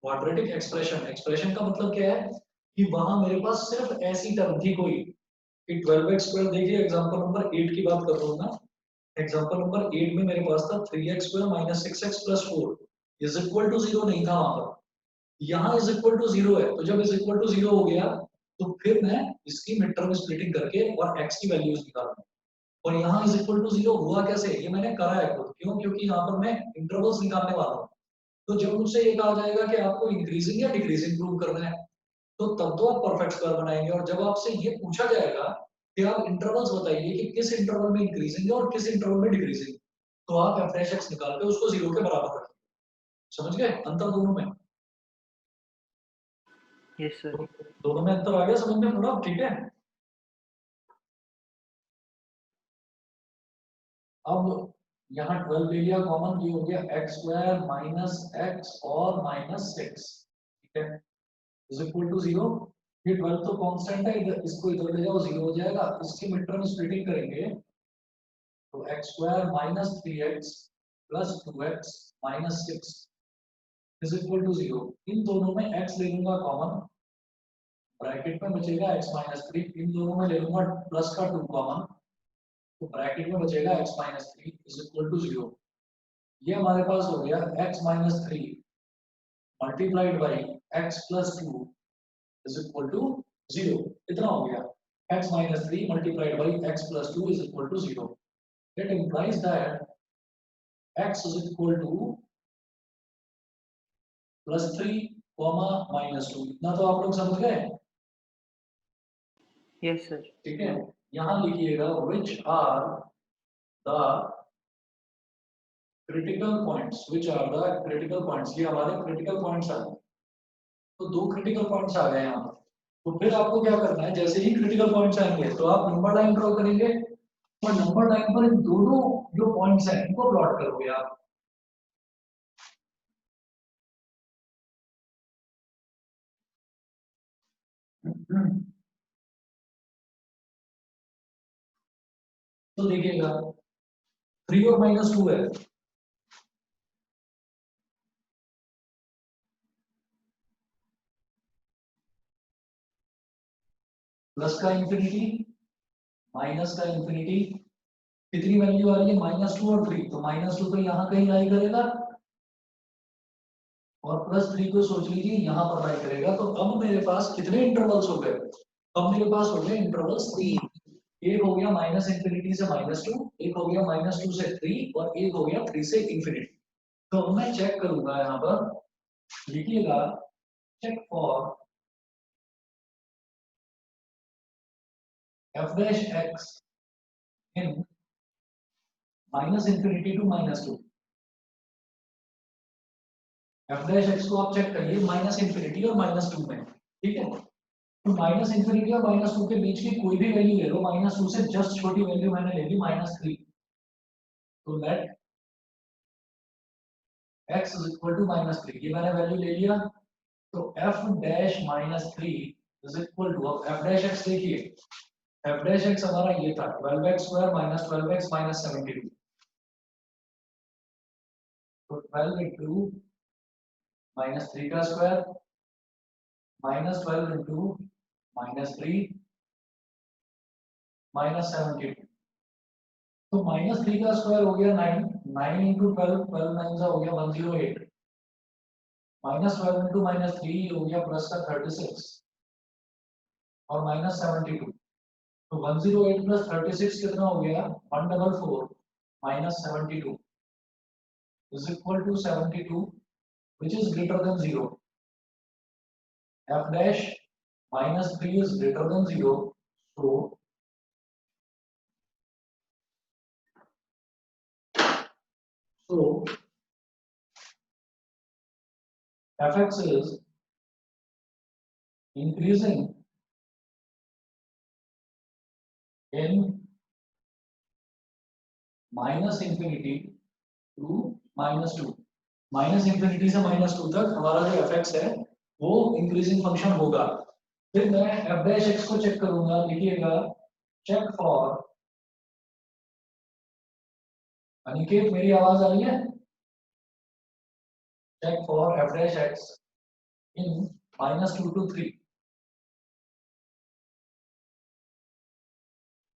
क्वाड्रेटिक एक्सप्रेशन का मतलब क्या है कि वहां मेरे पास सिर्फ ऐसी टर्म थी कोई कि 12x स्क्वायर। देखिए एग्जांपल नंबर 8 की बात कर रहा हूँ ना, एग्जांपल नंबर 8 में मेरे पास था 3x square minus 6x plus 4 is equal to 0 नहीं था वहां पर, यहाँ इज इक्वल टू 0 है। तो जब इज इक्वल टू 0 हो गया तो फिर मैं इसकी मिड टर्म स्प्लिटिंग करके और x की वैल्यूज निकालूंगा। और यहाँ इज इक्वल टू 0 हुआ कैसे, ये मैंने करा है खुद। क्यों, क्योंकि यहाँ पर मैं इंटरवल्स निकालने वाला हूँ। तो जब मुझसे ये कहा जाएगा कि आपको इंक्रीजिंग या डिक्रीजिंग प्रूव करना है, तो तब तो आप परफेक्ट स्क्वायर बनाएंगे। और जब आपसे ये पूछा जाएगा कि आप इंटरवल्स बताइए कि किस इंटरवल में इंक्रीजिंग है और किस इंटरवल में डिक्रीजिंग, तो आप एफ डैश एक्स निकाल के उसको 0 के बराबर रखें। समझ गए अंतर दोनों में? Yes sir. दोनों में अंतर आ गया समझ में थोड़ा? ठीक है, अब यहाँ 12 ले लिया कॉमन, ये हो गया एक्स स्क्वायर माइनस एक्स और माइनस 6, ठीक है, इज इक्वल टू 0। ये 12 तो कांस्टेंट है, इधर इसको इधर ले जाओ 0 हो जाएगा। इसकी मिड टर्म स्प्लिटिंग करेंगे तो x square minus 3x plus 2x minus 6 is equal to 0। इन दोनों में x ले लूंगा कॉमन, ब्रैकेट में बचेगा x माइनस 3, इन दोनों में ले लूंगा प्लस का 2 कॉमन, तो ब्रैकेट में बचेगा x minus 3 is equal to 0। ये हमारे पास हो गया x minus 3 multiplied by x plus 2 is equal to 0। इतना हो गया, x minus 3 multiplied by x plus 2 is equal to 0। It implies that x is equal to +3, -2। इतना तो आप लोग समझ गए? Yes sir. ठीक है, यहाँ लिखिएगा which are the critical points, which are the critical points, ये हमारे critical points आ गए। तो दो critical points आ गए यहाँ पर। तो फिर आपको क्या करना है, जैसे ही critical points आएंगे तो आप नंबर लाइन ड्रॉ करेंगे और नंबर लाइन पर इन दोनों जो पॉइंट्स हैं इनको प्लॉट करोगे आप। तो देखिएगा 3 और -2 है, प्लस का इंफिनिटी माइनस का इंफिनिटी, कितनी वैल्यू आ रही है -2 और 3, तो -2 तो यहाँ कहीं लाई करेगा और +3 को सोच लीजिए यहाँ पर लाई करेगा। तो अब मेरे पास कितने इंटरवल्स हो गए, अब मेरे पास हो गए इंटरवल्स 3। एक हो गया -इंफिनिटी से -2, एक हो गया -2 से 3 और एक हो गया 3 से इंफिनिटी। तो अब मैं चेक करूंगा यहाँ पर, लिखिएगा check for f dash x in -infinity to -2। f dash x को आप चेक करिए -इंफिनिटी और -2 में, ठीक है। तो -इंफिनिटी और -2 के बीच की कोई भी वैल्यू ले लो, -2 से जस्ट छोटी वैल्यू मैंने ले ली -3। तो let x is equal to -3, ये मैंने वैल्यू ले लिया। तो f dash -3 is equal to, अब f डैश x देखिए, f डैश x हमारा ये था 12x स्क्वायर -12x -72। तो 12 इंटू -3 का स्क्वायर -12 इंटू -3 -72। तो -3 का स्क्वायर हो गया 9, 9 इंटू 12, 12 9 हो गया 108, -12 इंटू -3 हो गया प्लस का 36 और -72। तो 108 प्लस 36 कितना हो गया 144 -72 is equal to 72 which is greater than 0। f dash -3 is greater than 0, so fx is increasing in -infinity to -2। -Infinity से -2 तक हमारा जो fx है वो इंक्रीजिंग फंक्शन होगा। फिर मैं f dash x को चेक करूंगा, लिखिएगा चेक फॉर, अनिकेत मेरी आवाज आ रही है, check for f dash x in -2 to 3।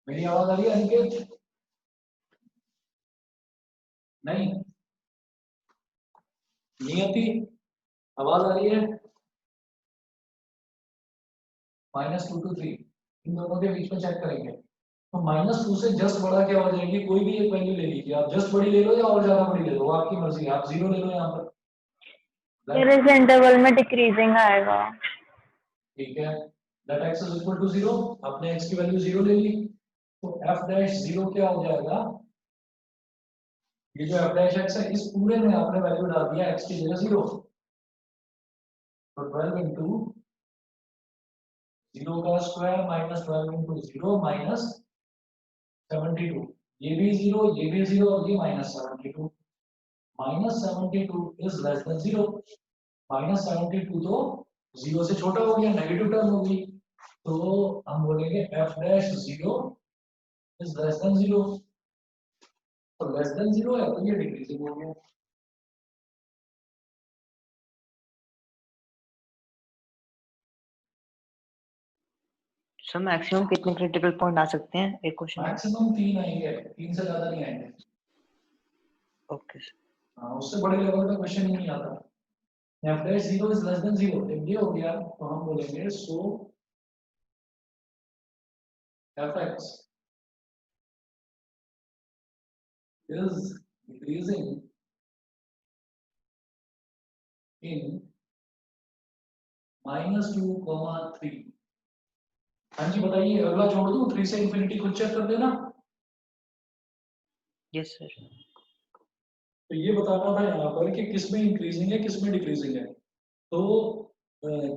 मेरी आवाज आ रही है अनिकेत? नहीं नियति आवाज आ रही है? -2 to 3 इन दोनों के बीच में चेक करेंगे। तो -2 से जस्ट बड़ा क्या हो जाएगी, कोई भी एक वैल्यू ले लीजिए आप, जस्ट बड़ी ले लो या और ज्यादा बड़ी ले लो, आपकी मर्जी है, आप 0 ले लो यहाँ पर। मेरे इस इंटरवल में डिक्रीजिंग आएगा। ठीक है, that x is equal to 0, आपने x की वैल्यू 0 ले ली, तो f dash 0 क्या हो जाएगा, ये जो f dash x है इस पूरे में आपने वैल्यू डाल दिया x की जगह 0। तो 12 इंटू 0 का स्क्वायर -12 इंटू 0 -72, ये भी 0 ये भी 0 और ये -72। -72 इज लेस देन 0, -72 तो 0 से छोटा हो गया, नेगेटिव टर्म होगी, तो हम बोलेंगे f dash 0 is less than 0। तो लेस देन 0 है तो ये डिक्रीजिंग हो गया। सर मैक्सिमम कितने क्रिटिकल पॉइंट आ सकते हैं एक क्वेश्चन में? मैक्सिमम 3 आएंगे, 3 से ज्यादा नहीं आएंगे। Okay sir. हाँ, उससे बड़े लेवल का क्वेश्चन ही नहीं आता। f dash 0 is less than 0, जब ये हो गया तो हम बोलेंगे सो fx is decreasing in -2, 3। हाँ जी बताइए, अगला जोड़ दूं 3 से इंफिनिटी, खुद चेक कर देना। Yes sir. तो ये बताना था यहाँ पर कि किस में इंक्रीजिंग है किस में डिक्रीजिंग है। तो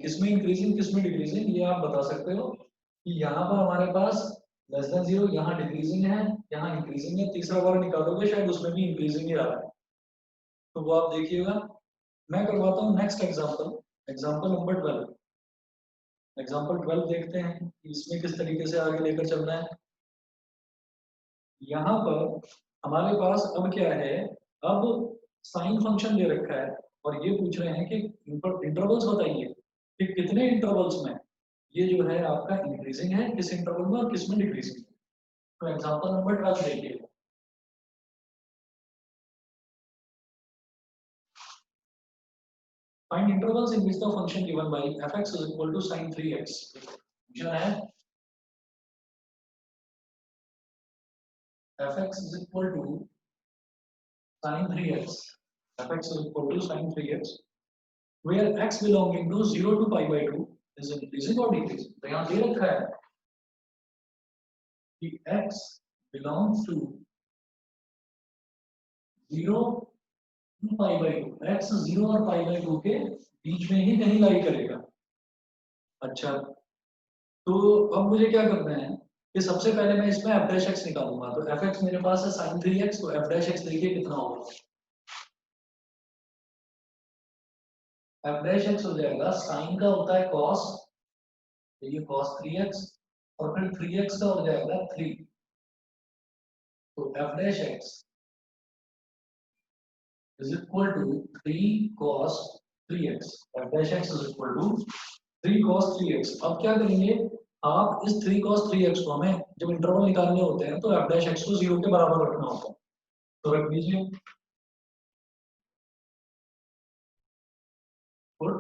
किस में इंक्रीजिंग किस में डिक्रीजिंग ये आप बता सकते हो कि यहाँ पर हमारे पास लेस देन 0, यहाँ डिक्रीजिंग है, यहाँ इंक्रीजिंग है। तीसरा वाला निकालोगे शायद उसमें भी इंक्रीजिंग ही आ रहा है, तो वो आप देखिएगा। मैं करवाता हूँ next example, example number 12। Example 12 देखते हैं कि इसमें किस तरीके से आगे लेकर चलना है। यहाँ पर हमारे पास अब क्या है, अब साइन फंक्शन दे रखा है और ये पूछ रहे हैं कि इंटरवल्स बताइए कि कितने इंटरवल्स में ये जो है आपका इंक्रीजिंग है, किस इंटरवल में और किस में डिक्रीजिंग है। तो एग्जांपल नंबर 12 देखिए। Find intervals in which the function given bye f(x) is equal to sin 3x। Function है f(x) is equal to sin 3x, f(x) is equal to sin 3x, where x belonging to 0 to pi by 2 is increasing or decreasing। तो यहाँ दे रखा है कि x belongs to 0 to pi by 2, x 0 और pi by 2 के बीच में ही कहीं लाई करेगा। अच्छा, तो अब मुझे क्या करना है कि सबसे पहले मैं इसमें f डैश x निकालूंगा। तो f(x) मेरे पास है sin 3x, तो f डैश x देखिए कितना होगा। f डैश x हो जाएगा, sin का होता है cos, तो ये cos 3x, और फिर 3x का हो जाएगा 3, तो f dash x is equal to 3 cos 3x। f dash x is equal to 3 cos 3x। अब क्या करेंगे, आप इस 3 cos 3x को हमें जब इंटरवल निकालने होते हैं तो f डैश x को 0 के बराबर रखना होता है, तो रख दीजिए। गुड,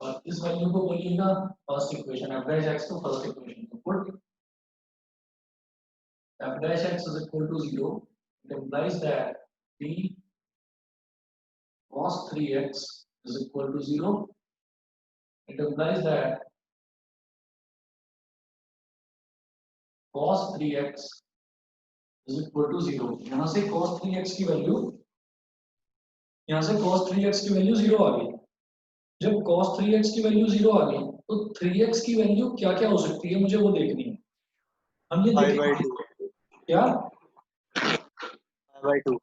और इस वैल्यू को बोलिएगा first equation, f dash x को first equation. Good, f dash x is equal to 0, it implies that 3 cos 3x is equal to 0, it implies that cos 3x is equal to 0। यहाँ से cos 3x की value, यहाँ से cos 3x की value 0 आ गई। जब cos 3x की value 0 आ गई तो 3x की वैल्यू क्या क्या हो सकती है मुझे वो देखनी है। हम ये pi by देखेंगे क्या, pi by 2।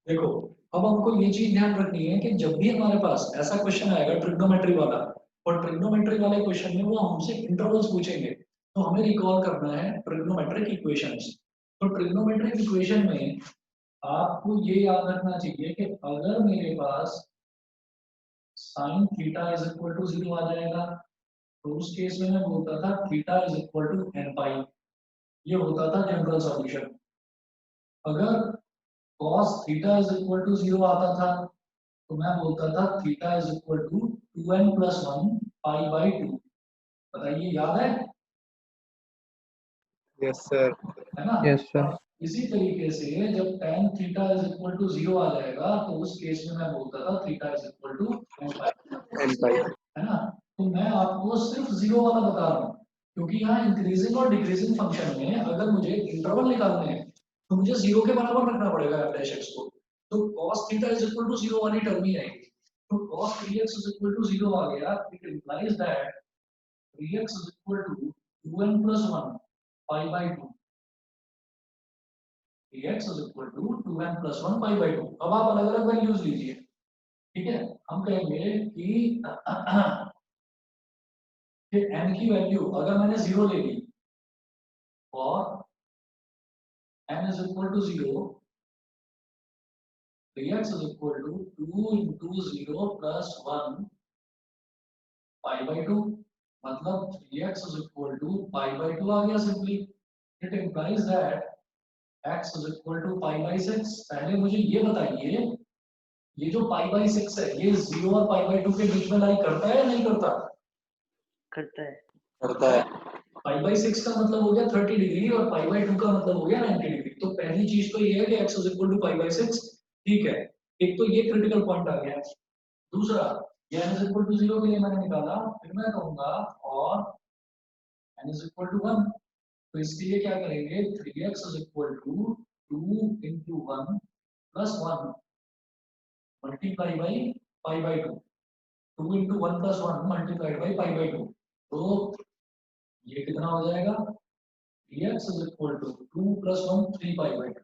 देखो अब हमको ये चीज ध्यान रखनी है कि जब भी हमारे पास ऐसा क्वेश्चन आएगा ट्रिग्नोमेट्री वाला, और ट्रिग्नोमेट्री वाले क्वेश्चन में वो हमसे इंटरवल्स पूछेंगे, तो हमें रिकॉल करना है ट्रिग्नोमेट्रिक इक्वेशंस। तो ट्रिग्नोमेट्रिक इक्वेशन में आपको ये याद रखना चाहिए कि अगर मेरे पास sin theta is equal to 0 आ जाएगा, तो उस केस में मैं बोलता था theta is equal to n pi, ये होता था जनरल सॉल्यूशन। अगर cos theta is equal to 0 आता था तो मैं बोलता था theta is equal to 2n plus 1 pi by 2। बताइए याद है? Yes sir. है ना? Yes, sir. इसी तरीके से जब tan theta is equal to 0 आ जाएगा तो उस केस में मैं बोलता था theta is equal to n pi, है ना? तो मैं आपको सिर्फ 0 वाला बता रहा हूँ, क्योंकि यहाँ इंक्रीजिंग और डिक्रीजिंग फंक्शन में अगर मुझे इंटरवल निकालने हैं तो मुझे 0 के बराबर रखना पड़ेगा f डैश x को। तो cos theta is equal to 0 वाली टर्म ही आएगी। तो cos 3x is equal to 0 आ गया, it implies that 3x is equal to 2n plus 1 pi by 2। 3x is equal to 2n plus 1 pi by 2। अब आप अलग अलग वैल्यूज लीजिए, ठीक है? हम कहेंगे कि n की वैल्यू अगर मैंने 0 ले ली और n is equal to 0, 3x is equal to 2 into 0 plus 1 pi by 2, मतलब 3x is equal to pi by 2 आ गया simply. It implies that x is equal to pi by 6। पहले मुझे ये बताइए, ये जो pi by 6 है ये 0 और pi by 2 के बीच में लाई करता है या नहीं करता? करता है। करता है। pi by 6 का मतलब हो गया 30 डिग्री और pi by 2 का मतलब हो गया 90 डिग्री। तो पहली चीज तो ये है कि x is equal to pi by 6, ठीक है? एक तो ये क्रिटिकल पॉइंट आ गया। दूसरा, ये n is equal to 0 के लिए मैंने निकाला, फिर मैं कहूंगा और n इज इक्वल टू 1। तो इसके लिए क्या करेंगे 3x is equal to 2 into 1 plus 1 multiply by pi by 2। 2 into 1 plus 1 multiplied by pi by 2। तो ये कितना हो जाएगा 3x is equal to 2 plus 1 3 pi by 2।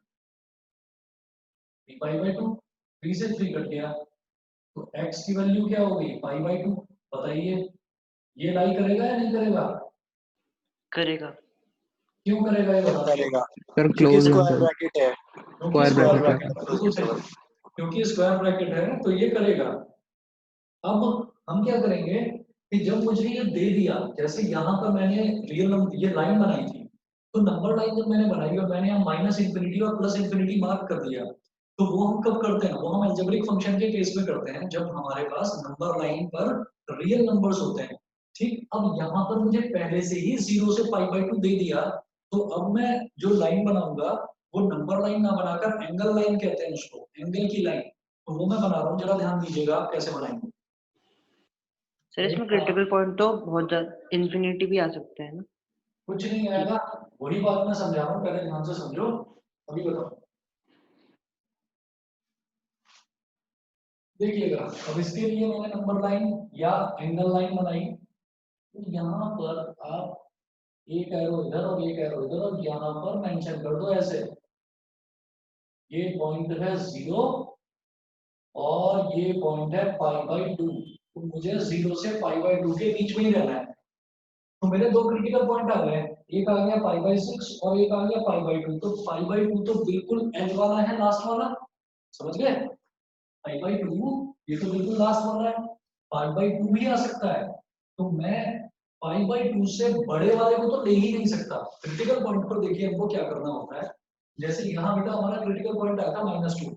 3 pi by 2 3 से 3 कट गया तो x की वैल्यू क्या होगी पाई बाई 2। बताइए ये लाई करेगा या नहीं करेगा? करेगा। क्यों करेगा ये बता करेगा सर क्योंकि क्लोज स्क्वायर ब्रैकेट है। क्योंकि स्क्वायर स्क्वायर ब्रैकेट है। ब्रैकेट बिल्कुल सही। क्योंकि स्क्वायर ब्रैकेट है तो ये करेगा। अब हम क्या करेंगे कि जब मुझे ये दे दिया जैसे यहाँ पर मैंने रियल नंबर ये लाइन बनाई थी तो नंबर लाइन जब मैंने बनाई और मैंने यहाँ माइनस इंफिनिटी और प्लस इंफिनिटी मार्क कर दिया तो वो हम कब करते हैं वो हम अलजेब्रिक फंक्शन के केस में करते हैं जब हमारे पास नंबर लाइन पर रियल नंबर्स होते हैं। ठीक अब यहाँ पर मुझे पहले से ही 0 से पाई बाई 2 दे दिया तो अब मैं जो लाइन बनाऊंगा वो नंबर लाइन ना बनाकर एंगल लाइन कहते हैं उसको एंगल की लाइन। तो वो मैं बना रहा हूँ जरा ध्यान दीजिएगा आप कैसे बनाएंगे। सर इसमें क्रिटिकल पॉइंट तो बहुत ज्यादा इंफिनिटी भी आ सकते हैं ना। कुछ नहीं आएगा वही बात मैं समझा रहा हूँ पहले ध्यान से समझो अभी बताओ। देखिएगा अब इसके लिए मैंने नंबर लाइन या एंगल लाइन बनाई तो यहाँ पर आप एक एरो इधर और एक एरो इधर और यहाँ पर मेंशन कर दो ऐसे ये पॉइंट है 0 और ये पॉइंट है पाई बाई 2। तो मुझे 0 से पाई बाई 2 के बीच में ही रहना है। तो मेरे दो क्रिटिकल पॉइंट आ गए एक आ गया पाई बाई 6 और एक आ गया पाई बाई 2। तो पाई बाई 2 तो बिल्कुल एज वाला है लास्ट वाला समझ गए। पाई बाई 2 ये तो बिल्कुल लास्ट वाला है पाई बाई 2 भी आ सकता है। तो मैं पाई बाई 2 से बड़े वाले को तो ले ही नहीं सकता। क्रिटिकल पॉइंट पर देखिए हमको क्या करना होता है जैसे यहाँ बेटा हमारा क्रिटिकल पॉइंट आया था -2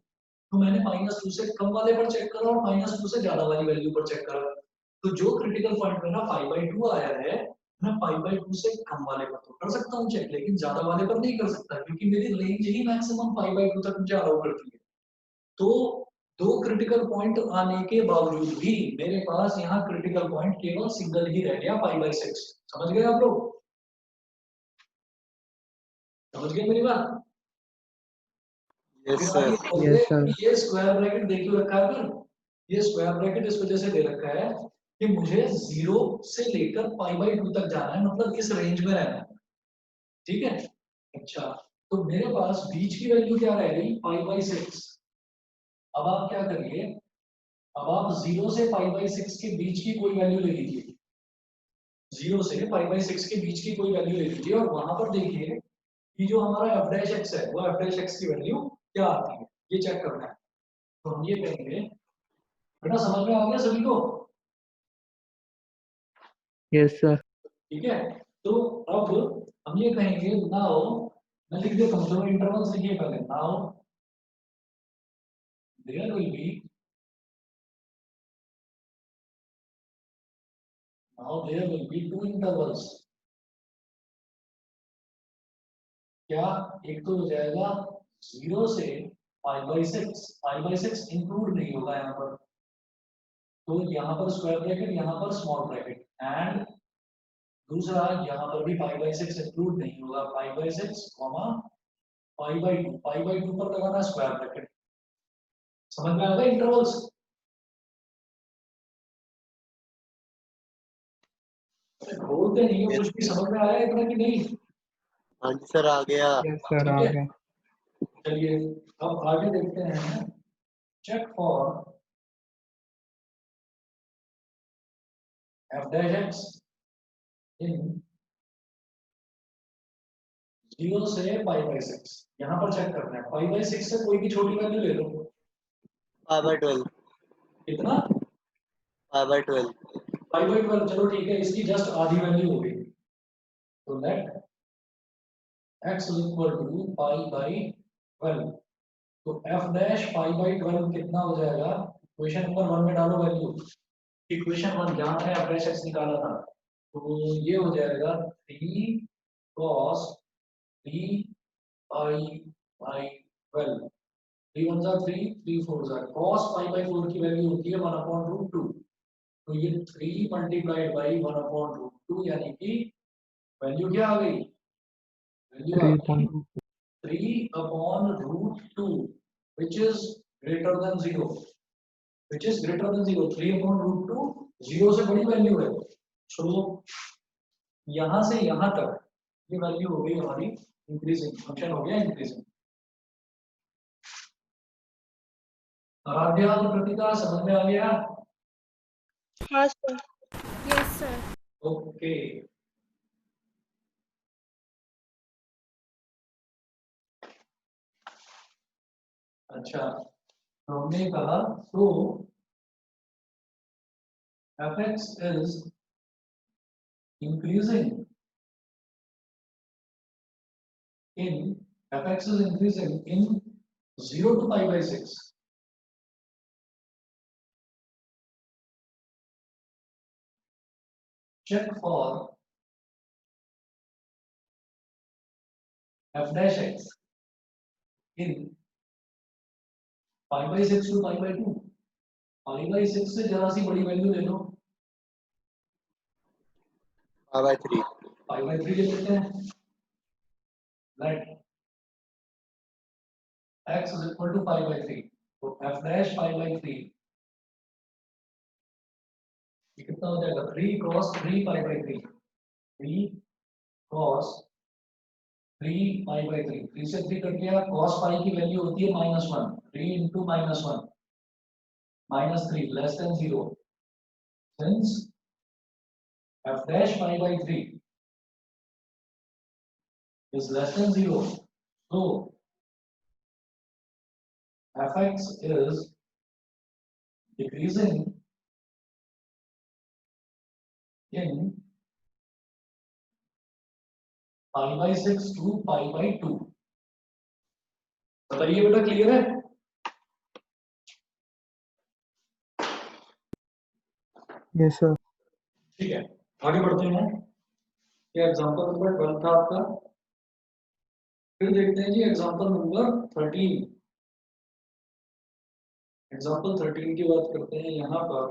तो मैंने -2 से कम वाले पर चेक करा और -2 से ज्यादा वाली वैल्यू पर चेक करा। तो जो क्रिटिकल पॉइंट मेरा पाई बाई 2 आया है मैं पाई बाई 2 से कम वाले पर तो कर सकता हूँ चेक लेकिन ज्यादा वाले पर नहीं कर सकता क्योंकि मेरी range he maximum pi by 2 तक मुझे अलाउ करती है। तो दो क्रिटिकल पॉइंट आने के बावजूद भी मेरे पास यहाँ क्रिटिकल पॉइंट केवल सिंगल ही रह गया पाई बाई 6। समझ गए आप लोग? समझ गए मेरी बात? यस फिर आप सर। ये Yes, बोलते sir. कि ये स्क्वायर ब्रैकेट देख क्यों रखा है फिर ये स्क्वायर ब्रैकेट इस वजह से दे रखा है कि मुझे 0 से लेकर पाई बाई 2 तक जाना है मतलब इस रेंज में रहना है। ठीक है अच्छा तो मेरे पास बीच की वैल्यू क्या रह गई पाई बाई 6। अब आप क्या करिए अब आप 0 से पाई बाई 6 के बीच की कोई वैल्यू ले लीजिए 0 से पाई बाई 6 के बीच की कोई वैल्यू ले लीजिए और वहां पर देखिए कि जो हमारा f डैश x है वो f डैश x की वैल्यू क्या आती है ये चेक करना है। तो हम ये कहेंगे बेटा समझ में आ गया सभी को? Yes, sir. ठीक है तो अब हम ये कहेंगे नाउ मैं लिख देता हूँ चलो इंटरवल्स लिखिए पहले now there will be two intervals. क्या एक तो हो जाएगा 0 से पाई बाई 6 इंक्लूड नहीं होगा यहाँ पर तो यहाँ पर स्क्वायर ब्रैकेट यहाँ पर स्मॉल ब्रैकेट एंड दूसरा यहाँ पर भी पाई बाई 6 इंक्लूड नहीं होगा पाई बाई 6 कॉमा पाई बाई 2 पर लगाना स्क्वायर ब्रैकेट। समझ में आ गया इंटरवल्स? बोलते नहीं हो कुछ भी समझ में आया इतना कि नहीं? हाँ जी सर आ गया। Yes, sir. ठीक आ है गया. चलिए अब आगे देखते हैं check for f dash x in 0 से पाई बाई 6 यहाँ पर चेक करना है पाई बाई 6 से कोई भी छोटी वैल्यू ले लो पाई बाई 12 कितना पाई बाई 12 पाई बाई 12 चलो ठीक है इसकी जस्ट आधी वैल्यू होगी तो let x is equal to pi by 12 तो f डैश पाई बाई 12 कितना हो जाएगा इक्वेशन नंबर 1 में डालो वैल्यू इक्वेशन 1 जहाँ मैंने f डैश x निकाला था तो ये हो जाएगा 3 cos 3 पाई बाई 12 3 1 जा 3 3 4 जा cos पाई बाई 4 की वैल्यू होती है 1/√2 तो ये 3 मल्टीप्लाइड बाई 1/√2 यानी कि वैल्यू क्या आ गई? वैल्यू आ 3/√2 which is greater than 0, which is greater than 0, 3/√2 0 से बड़ी वैल्यू है। सो यहां से यहां तक ये वैल्यू हो गई हमारी इंक्रीजिंग, फंक्शन हो गया इंक्रीजिंग। आराध्या और कृतिका समझ में आ गया? हाँ सर। Yes sir. ओके, अच्छा, तो हमने कहा तो fx is increasing in fx is increasing in 0 to pi by 6. Check for f dash x in pi by 6 to pi by 2. pi by 6 से जरा सी बड़ी वैल्यू ले लो, pi by 3 pi by 3 ले लेते हैं। Let x is equal to pi by 3, तो f dash pi by 3 ये कितना हो जाएगा? 3 cos 3 pi by 3, 3 cos 3 pi by 3, 3 से 3 कट गया, cos pi की वैल्यू होती है -1, 3 into -1, -3 less than 0, since f dash pi by 3 is less than 0, so fx is decreasing in pi by 6 to pi by 2। बताइए बेटा, clear है? yes sir. ठीक है, आगे बढ़ते हैं। ये एग्जांपल नंबर 12 था आपका। फिर देखते हैं जी एग्जांपल नंबर 13। एग्जांपल 13 की बात करते हैं यहाँ पर।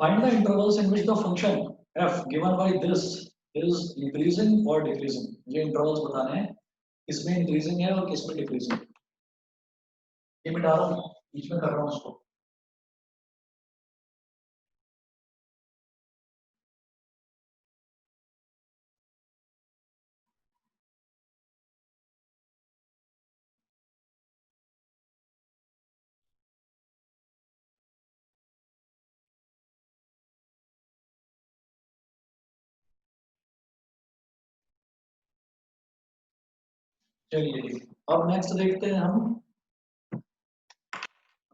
Find the intervals in which the function f given by this is increasing or decreasing। ये intervals बताने हैं, किसमें increasing है और किसमें decreasing। ये मैं डाल रहा हूँ, बीच में कर रहा हूँ उसको। चलिए अब नेक्स्ट देखते हैं हम।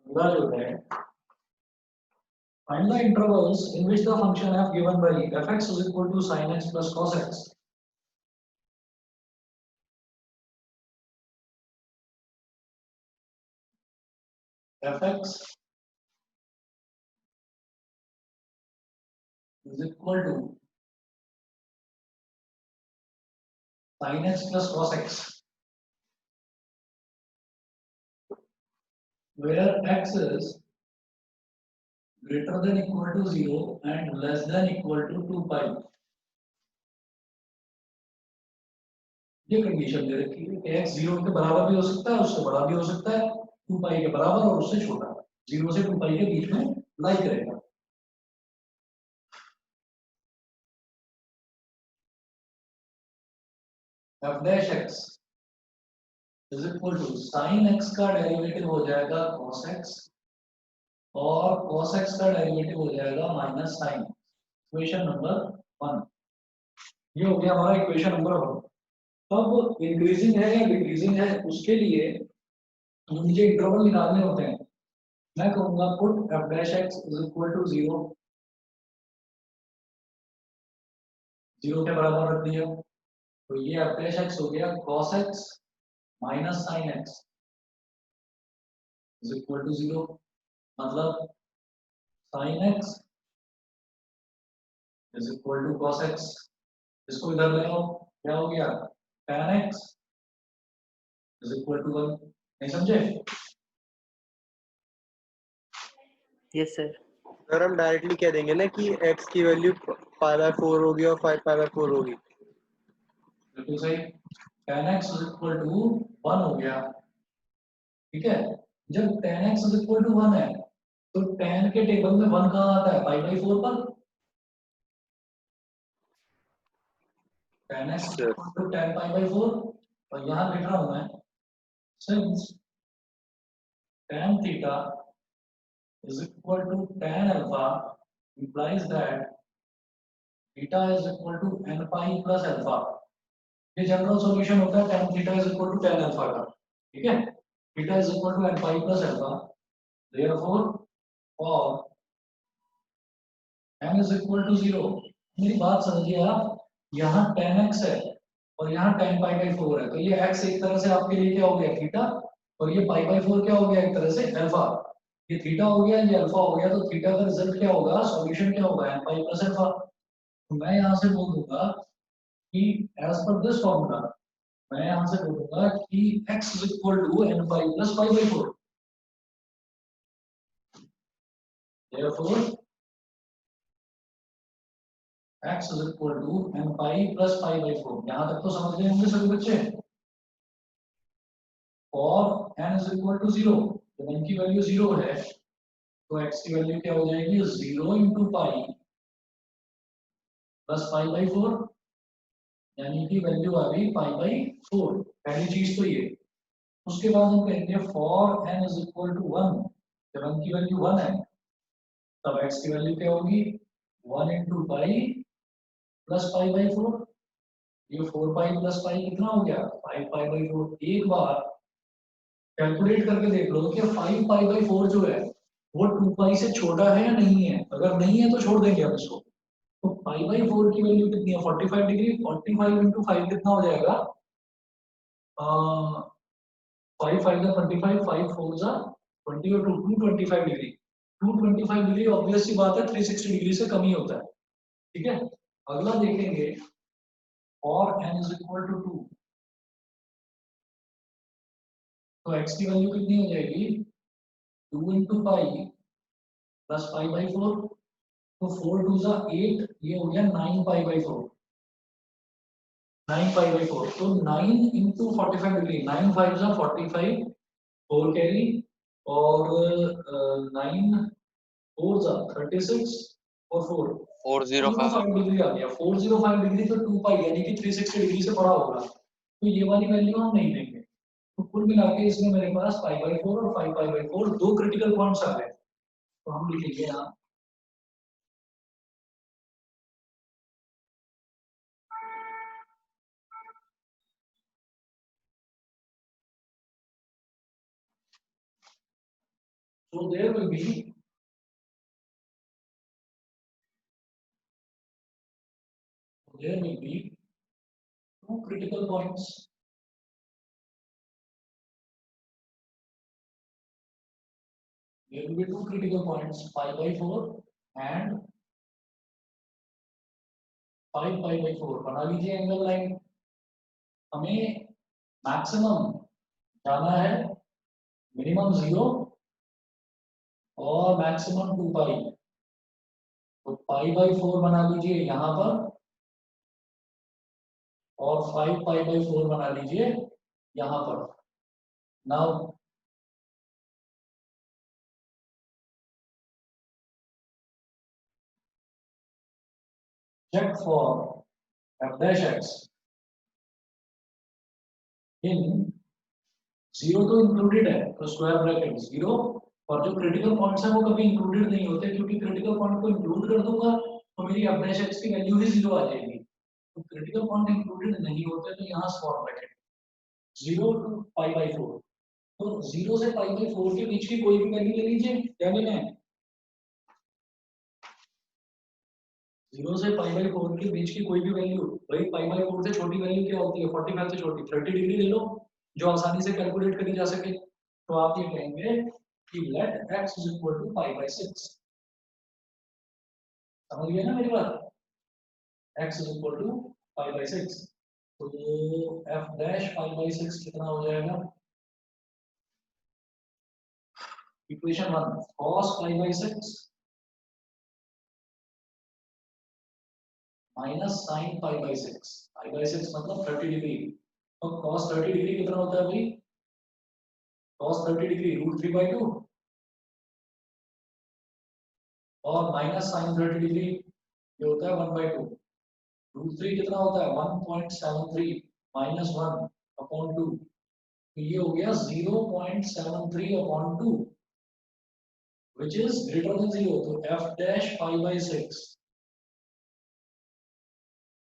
अगला जो है, find the intervals in which the function f given by fx is equal to sin x plus cos x। fx is equal to sin x plus cos x, where x is greater than equal to 0 and less than equal to 2 pi। ये condition दे रखी है कि x 0 के बराबर भी हो सकता है, उससे बड़ा भी हो सकता है, 2 पाई के बराबर और उससे छोटा, 0 से 2 पाई के बीच में लाई करेगा। f dash x is equal to sin x का डेरिवेटिव हो जाएगा cos x और cos x का डेरिवेटिव हो जाएगा माइनस sin। इक्वेशन नंबर 1 ये हो गया हमारा इक्वेशन नंबर 1। अब इंक्रीजिंग है या डिक्रीजिंग है उसके लिए मुझे इंटरवल निकालने होते हैं। मैं कहूंगा put f dash x is equal to 0, 0 के बराबर रख दिया, तो ये f dash x हो गया cos x minus sin x is equal to 0, मतलब sin x is equal to cos x। इसको इधर ले आओ, क्या हो गया tan x is equal to 1। नहीं समझे? Yes sir. सर हम डायरेक्टली कह देंगे ना कि x की वैल्यू π/4 होगी और 5π/4 होगी। बिल्कुल सही। tan x is equal to 1 हो गया, ठीक है। जब tan x is equal to 1 है तो tan के टेबल में 1 कहाँ आता है, π/4 पर। tan x is equal to tan π/4, और यहाँ लिख रहा हूं मैं, since tan theta is equal to tan alpha implies that theta is equal to n pi plus alpha। ये जनरल सॉल्यूशन होता है tan theta is equal to tan alpha का, ठीक है। theta is equal to n pi plus alpha, therefore for n is equal to 0। मेरी बात समझिए आप, यहाँ tan x है और यहाँ tan pi by 4 है, तो ये x एक तरह से आपके लिए क्या हो गया, थीटा, और ये pi by 4 क्या हो गया, एक तरह से अल्फा। ये थीटा हो गया, ये अल्फा हो गया, तो थीटा का रिजल्ट क्या होगा, सॉल्यूशन क्या होगा, n pi plus अल्फा। तो मैं यहाँ से बोल दूंगा कि एज पर दिस फॉर्मूला, मैं यहाँ से बोलूंगा कि x is equal to n pi plus pi by 4। therefore x is equal to n pi plus pi by 4। यहाँ तक तो समझ गए होंगे सभी बच्चे। और n is equal to 0, जब n की वैल्यू 0 है तो x की वैल्यू क्या हो जाएगी, 0 into pi plus pi by 4, यानी कि वैल्यू आ गई pi by 4। पहली चीज तो ये। उसके बाद हम कहेंगे for n is equal to 1, जब n की वैल्यू 1 है तब x की वैल्यू क्या होगी, 1 into pi plus pi by 4। ये 4 pi plus pi कितना हो गया, 5 pi by 4। एक बार कैलकुलेट करके देख लो कि 5 pi by 4 जो है वो 2 pi से छोटा है या नहीं है। अगर नहीं है तो छोड़ देंगे हम इसको। तो pi by 4 की वैल्यू कितनी है, 45 डिग्री। 45 into 5 कितना हो जाएगा, 5 5 जा 25, 5 4 जा 20 और 2 225 डिग्री। 225 डिग्री ऑब्वियस सी बात है 360 डिग्री से कम ही होता है, ठीक है। अगला देखेंगे और n is equal to 2, तो x की वैल्यू कितनी हो जाएगी, 2 into pi plus pi by 4। तो 4 2 जा 8, ये हो गया 9 pi by 4। 9 pi by 4, तो 9 into 45 डिग्री, 9 5 जा 45, 4 कैरी, और 9 4 जा 36 और 4 405 डिग्री आ गया। 405 डिग्री तो 2 पाई यानी कि 360 डिग्री से बड़ा होगा, तो ये वाली वैल्यू हम नहीं लेंगे। तो कुल मिला के इसमें मेरे पास पाई बाई 4 और 5 पाई बाई 4 दो क्रिटिकल पॉइंट्स आ गए। तो हम लिखेंगे यहाँ so there will be two critical points. There will be two critical points, pi by 4 and 5 pi by 4। बना लीजिए एंगल लाइन। हमें मैक्सिमम जाना है मिनिमम 0 और मैक्सिमम 2 पाई। तो पाई बाई 4 बना लीजिए यहाँ पर और 5 पाई बाई 4 बना लीजिए यहाँ पर। Now check for f dash x in 0 तो इंक्लूडेड है, तो स्क्वायर ब्रैकेट 0, और जो क्रिटिकल पॉइंट्स है वो कभी इंक्लूडेड नहीं होते, क्योंकि क्रिटिकल पॉइंट को इंक्लूड कर दूंगा तो मेरी f dash x की वैल्यू ही 0 आ जाएगी। तो क्रिटिकल पॉइंट इंक्लूडेड नहीं होते तो यहाँ square bracket 0 to pi by 4। तो 0 से पाई बाई 4 के बीच की कोई भी वैल्यू ले लीजिए, क्या लेना है, 0 से पाई बाई 4 के बीच की कोई भी वैल्यू। भाई पाई बाई 4 से छोटी वैल्यू क्या होती है, 45 से छोटी 30 डिग्री ले लो, जो आसानी से कैलकुलेट करी जा सके। तो आप ये कहेंगे कि let x is equal to pi by 6। समझ गए ना मेरी बात, x is equal to pi by 6। तो f डैश पाई बाई 6 कितना हो जाएगा, equation 1 cos pi by 6 minus sin pi by 6, pi by 6 मतलब 30 डिग्री। तो cos 30 डिग्री कितना होता है भाई? cos 30 डिग्री √3/2 और माइनस sin 30 डिग्री ये होता है 1/2। √3 कितना होता है? 1.73 माइनस 1/2, तो ये हो गया 0.73/2 which is greater than 0, तो f dash pi by 6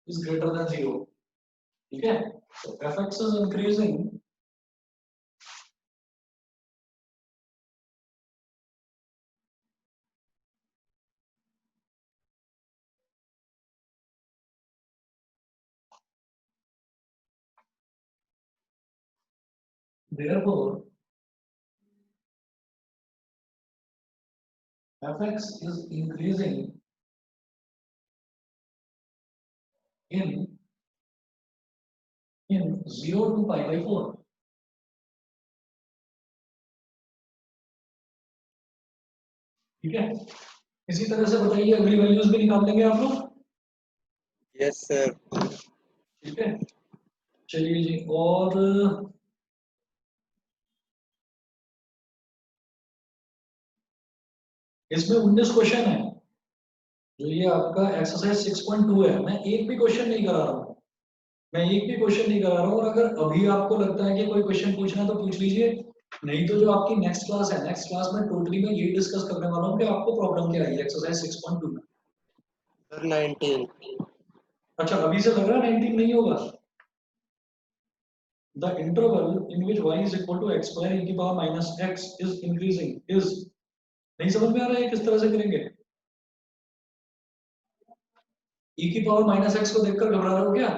is greater than 0, ठीक है? So fx is increasing therefore fx is increasing in 0 to pi by 4, ठीक है? इसी तरह से बताइए अगली वैल्यूज भी निकाल लेंगे आप लोग, यस सर। ठीक है? चलिए जी, और इसमें 19 क्वेश्चन है, जो ये आपका एक्सरसाइज 6.2 है। मैं एक भी क्वेश्चन नहीं करा रहा हूँ, मैं एक भी क्वेश्चन नहीं करा रहा हूँ, और अगर अभी आपको लगता है कि कोई क्वेश्चन पूछना है तो पूछ लीजिए, नहीं तो जो आपकी नेक्स्ट क्लास है, नेक्स्ट क्लास में टोटली मैं यही डिस्कस करने वाला हूँ कि आपको प्रॉब्लम क्या आई है एक्सरसाइज 6.2 में। सर 19। अच्छा, अभी से लग रहा है 19 नहीं होगा? The interval in which y is equal to x square e की power minus x is increasing is, नहीं समझ में आ रहा है किस तरह से करेंगे? e की पावर माइनस x को देखकर घबरा रहे हो क्या?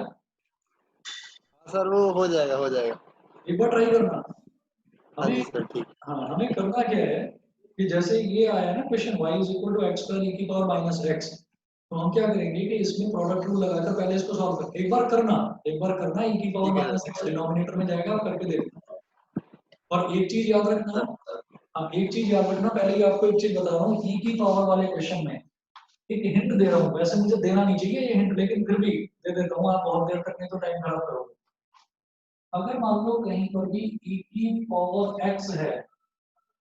सर वो हो जाएगा, हो जाएगा। एक बार ट्राई करना। हाँ जी हमें, सर, ठीक। हाँ, हमें करना क्या है कि जैसे ये आया ना question y is equal to x square e की पावर माइनस x, तो हम क्या करेंगे कि इसमें प्रोडक्ट रूल लगाकर पहले इसको सॉल्व कर, एक बार करना e की पावर ठीक है माइनस x डिनोमिनेटर में जाएगा, आप करके देखना। और एक चीज याद रखना, हाँ एक चीज याद रखना, पहले ही आपको एक चीज बता रहा हूँ, e की पावर वाले क्वेश्चन में एक हिंट दे रहा हूँ, वैसे मुझे देना नहीं चाहिए ये हिंट, लेकिन फिर भी दे देता हूँ, आप बहुत देर तक नहीं तो टाइम खराब करोगे। अगर मान लो कहीं पर भी e की पावर x है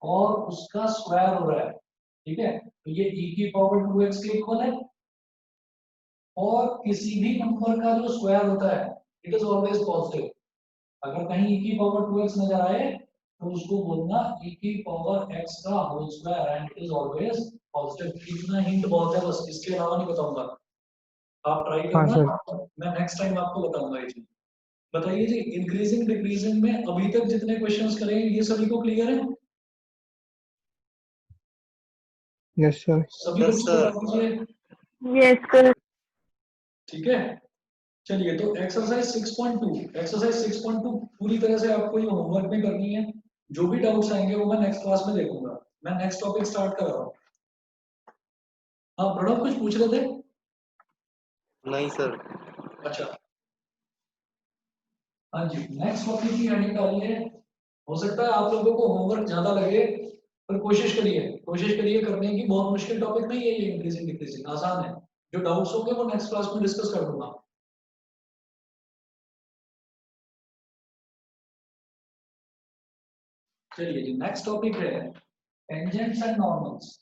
और उसका स्क्वायर हो रहा है, ठीक है, तो ये e की पावर 2x के इक्वल है, और किसी भी नंबर का जो स्क्वायर होता है इट इज ऑलवेज पॉजिटिव। अगर कहीं e की पावर 2x नजर आए तो उसको बोलना e की पावर x का whole square and it is always positive. इतना हिंट बहुत है, बस इसके अलावा नहीं बताऊंगा, आप ट्राई हाँ करना, सर। मैं नेक्स्ट टाइम आपको बताऊंगा ये चीज। बताइए जी, इंक्रीजिंग डिक्रीजिंग में अभी तक जितने क्वेश्चंस करे ये सभी को क्लियर है? Yes sir. सभी यस लोग सर। बता दीजिए, Yes, sir. ठीक है? चलिए, तो एक्सरसाइज 6.2, एक्सरसाइज 6.2 पूरी तरह से आपको ये होमवर्क में करनी है। जो भी डाउट्स आएंगे वो मैं नेक्स्ट क्लास में देखूंगा। मैं नेक्स्ट टॉपिक स्टार्ट कर रहा हूँ। हाँ प्रणव, कुछ पूछ रहे थे? नहीं सर। अच्छा, हाँ जी, नेक्स्ट टॉपिक की हेडिंग डालिए। हो सकता है आप लोगों को होमवर्क ज्यादा लगे, पर कोशिश करिए, कोशिश करिए करने की। बहुत मुश्किल टॉपिक नहीं है ये, इंक्रीजिंग डिक्रीजिंग आसान है। जो डाउट्स होंगे वो नेक्स्ट क्लास में डिस्कस कर दूंगा। चलिए जी, नेक्स्ट टॉपिक है tangents and normals.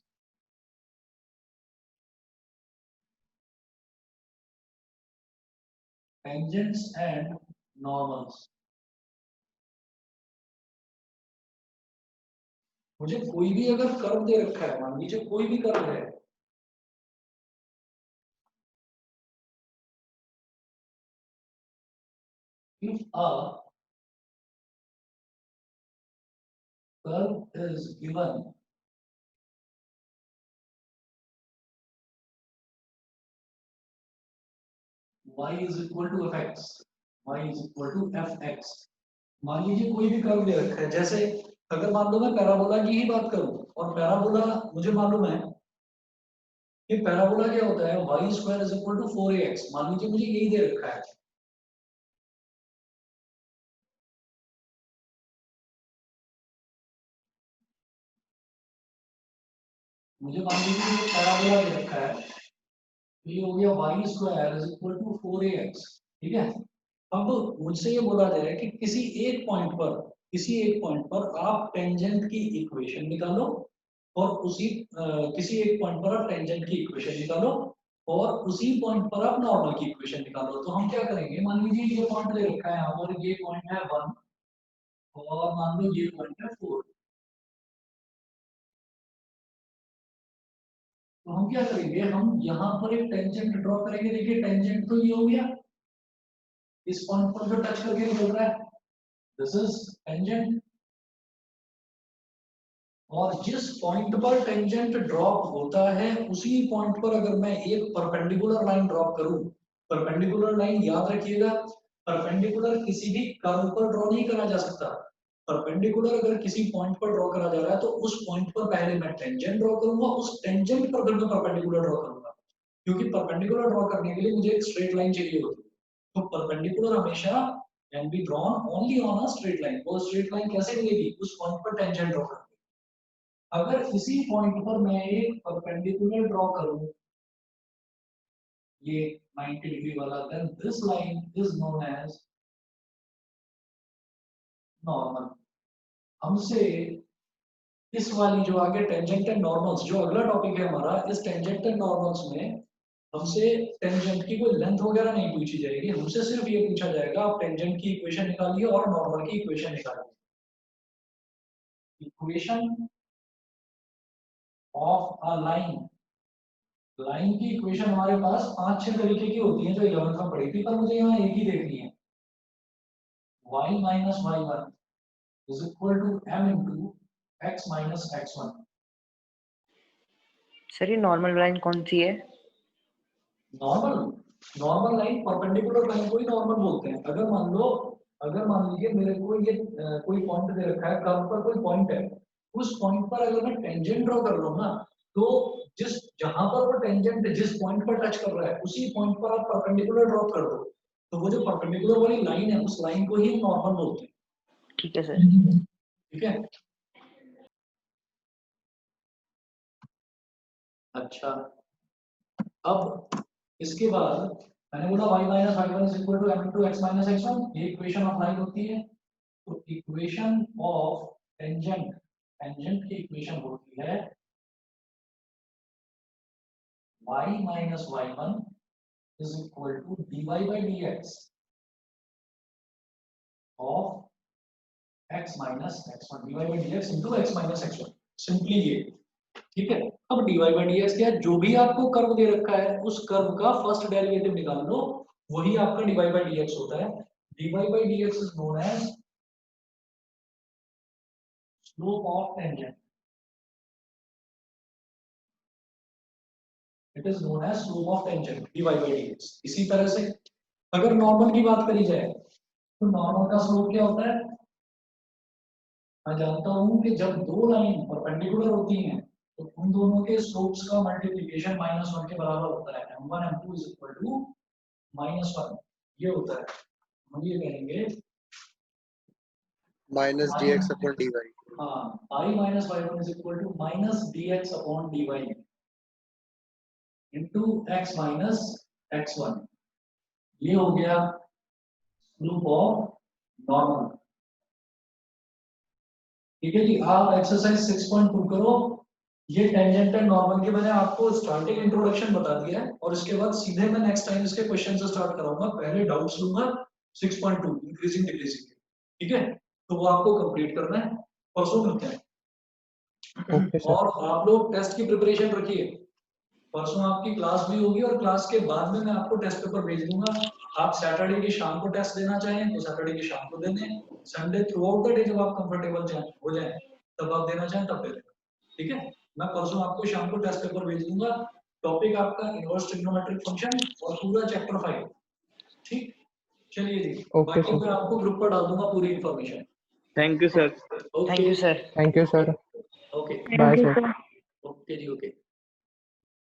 Tangents and normals. मुझे कोई भी अगर कर्व दे रखा है, मान लीजिए कोई भी कर्व है, if a curve is given, y is equal to fx, y is equal to fx। मान लीजिए कोई भी कर्व दे रखा है, जैसे अगर मान लो मैं पैराबोला की ही बात करूं, और पैराबोला मुझे मालूम है कि पैराबोला क्या होता है, y square is equal to 4ax। मान लीजिए मुझे यही दे रखा है, मुझे मान लीजिए ये पैराबोला दे रखा है, ये हो गया y square is equal to 4ax, ठीक है। अब मुझसे ये बोला जा रहा है कि किसी एक पॉइंट पर आप टेंजेंट की इक्वेशन निकालो और उसी किसी एक पॉइंट पर आप टेंजेंट की इक्वेशन निकालो और उसी पॉइंट पर आप नॉर्मल की इक्वेशन निकालो। तो हम क्या करेंगे, मान लीजिए ये पॉइंट दे रखा है यहाँ पर, ये पॉइंट है 1 और मान लो ये पॉइंट है 4। तो हम क्या करेंगे, हम यहाँ पर एक टेंजेंट ड्रॉ करेंगे। देखिए टेंजेंट तो ये हो गया, इस पॉइंट पर जो टच करके निकल रहा है, दिस इज टेंजेंट। और जिस पॉइंट पर टेंजेंट ड्रॉप होता है उसी पॉइंट पर अगर मैं एक परपेंडिकुलर लाइन ड्रॉप करूं, परपेंडिकुलर लाइन याद रखिएगा, परपेंडिकुलर किसी भी कर्व पर ड्रॉ नहीं करा जा सकता। परपेंडिकुलर अगर किसी पॉइंट पर ड्रॉ करा जा रहा है तो उस पॉइंट पर पहले मैं टेंजेंट ड्रॉ करूंगा, उस टेंजेंट पर फिर मैं परपेंडिकुलर ड्रॉ करूंगा, क्योंकि परपेंडिकुलर ड्रॉ करने के लिए मुझे एक स्ट्रेट लाइन चाहिए होती है। तो परपेंडिकुलर हमेशा can be drawn only on a straight line. वो स्ट्रेट लाइन कैसे मिलेगी, उस पॉइंट पर टेंजेंट ड्रॉ करके। अगर इसी पॉइंट पर मैं एक परपेंडिकुलर ड्रॉ करूं, ये 90 डिग्री वाला, then this line is known as normal. हमसे इस वाली जो आगे टेंजेंट एंड नॉर्मल्स, जो अगला टॉपिक है हमारा, इस टेंजेंट एंड नॉर्मल्स में हमसे टेंजेंट की कोई लेंथ वगैरह नहीं पूछी जाएगी। हमसे सिर्फ ये पूछा जाएगा आप टेंजेंट की इक्वेशन निकालिए और नॉर्मल की इक्वेशन निकालिए। Equation of a line, line की इक्वेशन हमारे पास 5-6 तरीके की होती हैं जो 11th में पढ़ी थी, पर मुझे यहाँ एक ही देखनी है। y minus y1 is equal to m into x minus x1। Sir ये नॉर्मल लाइन कौन सी है? नॉर्मल लाइन परपेंडिकुलर लाइन को ही नॉर्मल बोलते हैं। अगर मान लीजिए मेरे को ये कोई पॉइंट दे रखा है, कर्व पर कोई पॉइंट है, उस पॉइंट पर अगर मैं टेंजेंट ड्रॉ कर लूँ ना, तो जहां पर वो टेंजेंट जिस पॉइंट पर टच कर रहा है उसी पॉइंट पर आप परपेंडिकुलर ड्रॉ कर दो, तो वो जो परपेंडिकुलर वाली लाइन है उस लाइन को ही नॉर्मल बोलते हैं। ठीक है सर। ठीक है, अच्छा। अब इसके बाद मैंने बोला y minus y1 is equal to m into x minus x1, ये इक्वेशन ऑफ लाइन होती है। तो इक्वेशन ऑफ टेंजेंट, टेंजेंट की इक्वेशन होती है y minus y1 is equal to dy by dx of x minus x1, dy by dx into x minus x1, simply ये। ठीक है, अब dy by dx क्या है, जो भी आपको कर्व दे रखा है उस कर्व का फर्स्ट डेरिवेटिव निकाल लो, वही आपका dy by dx होता है। dy by dx is known as slope of tangent, it is known as slope of tangent dy by dx। इसी तरह से अगर नॉर्मल की बात करी जाए तो नॉर्मल का स्लोप क्या होता है, मैं जानता हूं कि जब दो लाइन परपेंडिकुलर होती हैं तो उन दोनों के स्लोप्स का मल्टीप्लिकेशन -1 के बराबर होता है। m1 m2 is equal to -1, ये होता है। हम ये कहेंगे माइनस dx अपॉन dy। हाँ, i minus y1 is equal to minus dx upon dy into x minus x1, ये हो गया स्लोप ऑफ नॉर्मल। ठीक है जी, आप एक्सरसाइज 6.2 करो। ये टेंजेंट एंड नॉर्मल के मैंने आपको स्टार्टिंग इंट्रोडक्शन बता दिया है और इसके बाद सीधे मैं नेक्स्ट टाइम इसके क्वेश्चन से स्टार्ट कराऊंगा। पहले डाउट्स लूंगा 6.2 इंक्रीजिंग डिक्रीजिंग, ठीक है, तो वो आपको कंप्लीट करना है। परसों मिलते हैं। Okay sir. और आप लोग टेस्ट की प्रिपरेशन रखिए, परसों आपकी क्लास भी होगी और क्लास के बाद में मैं आपको टेस्ट पेपर भेज दूंगा। आप सैटरडे की शाम को टेस्ट देना चाहें तो सैटरडे की शाम को दे दें, Sunday through out the day जब आप कंफर्टेबल हो जाए तब आप देना चाहें तब दे दें। ठीक है, मैं परसों आपको शाम को टेस्ट पेपर भेज दूंगा। टॉपिक आपका इनवर्स ट्रिग्नोमेट्रिक फंक्शन और पूरा चैप्टर 5। ठीक, चलिए जी, ओके बाकी सर। मैं आपको ग्रुप पर डाल दूंगा पूरी information. Thank you sir. Thank you sir. Thank you sir. Okay, bye thank you sir. Sir. Okay जी, ओके।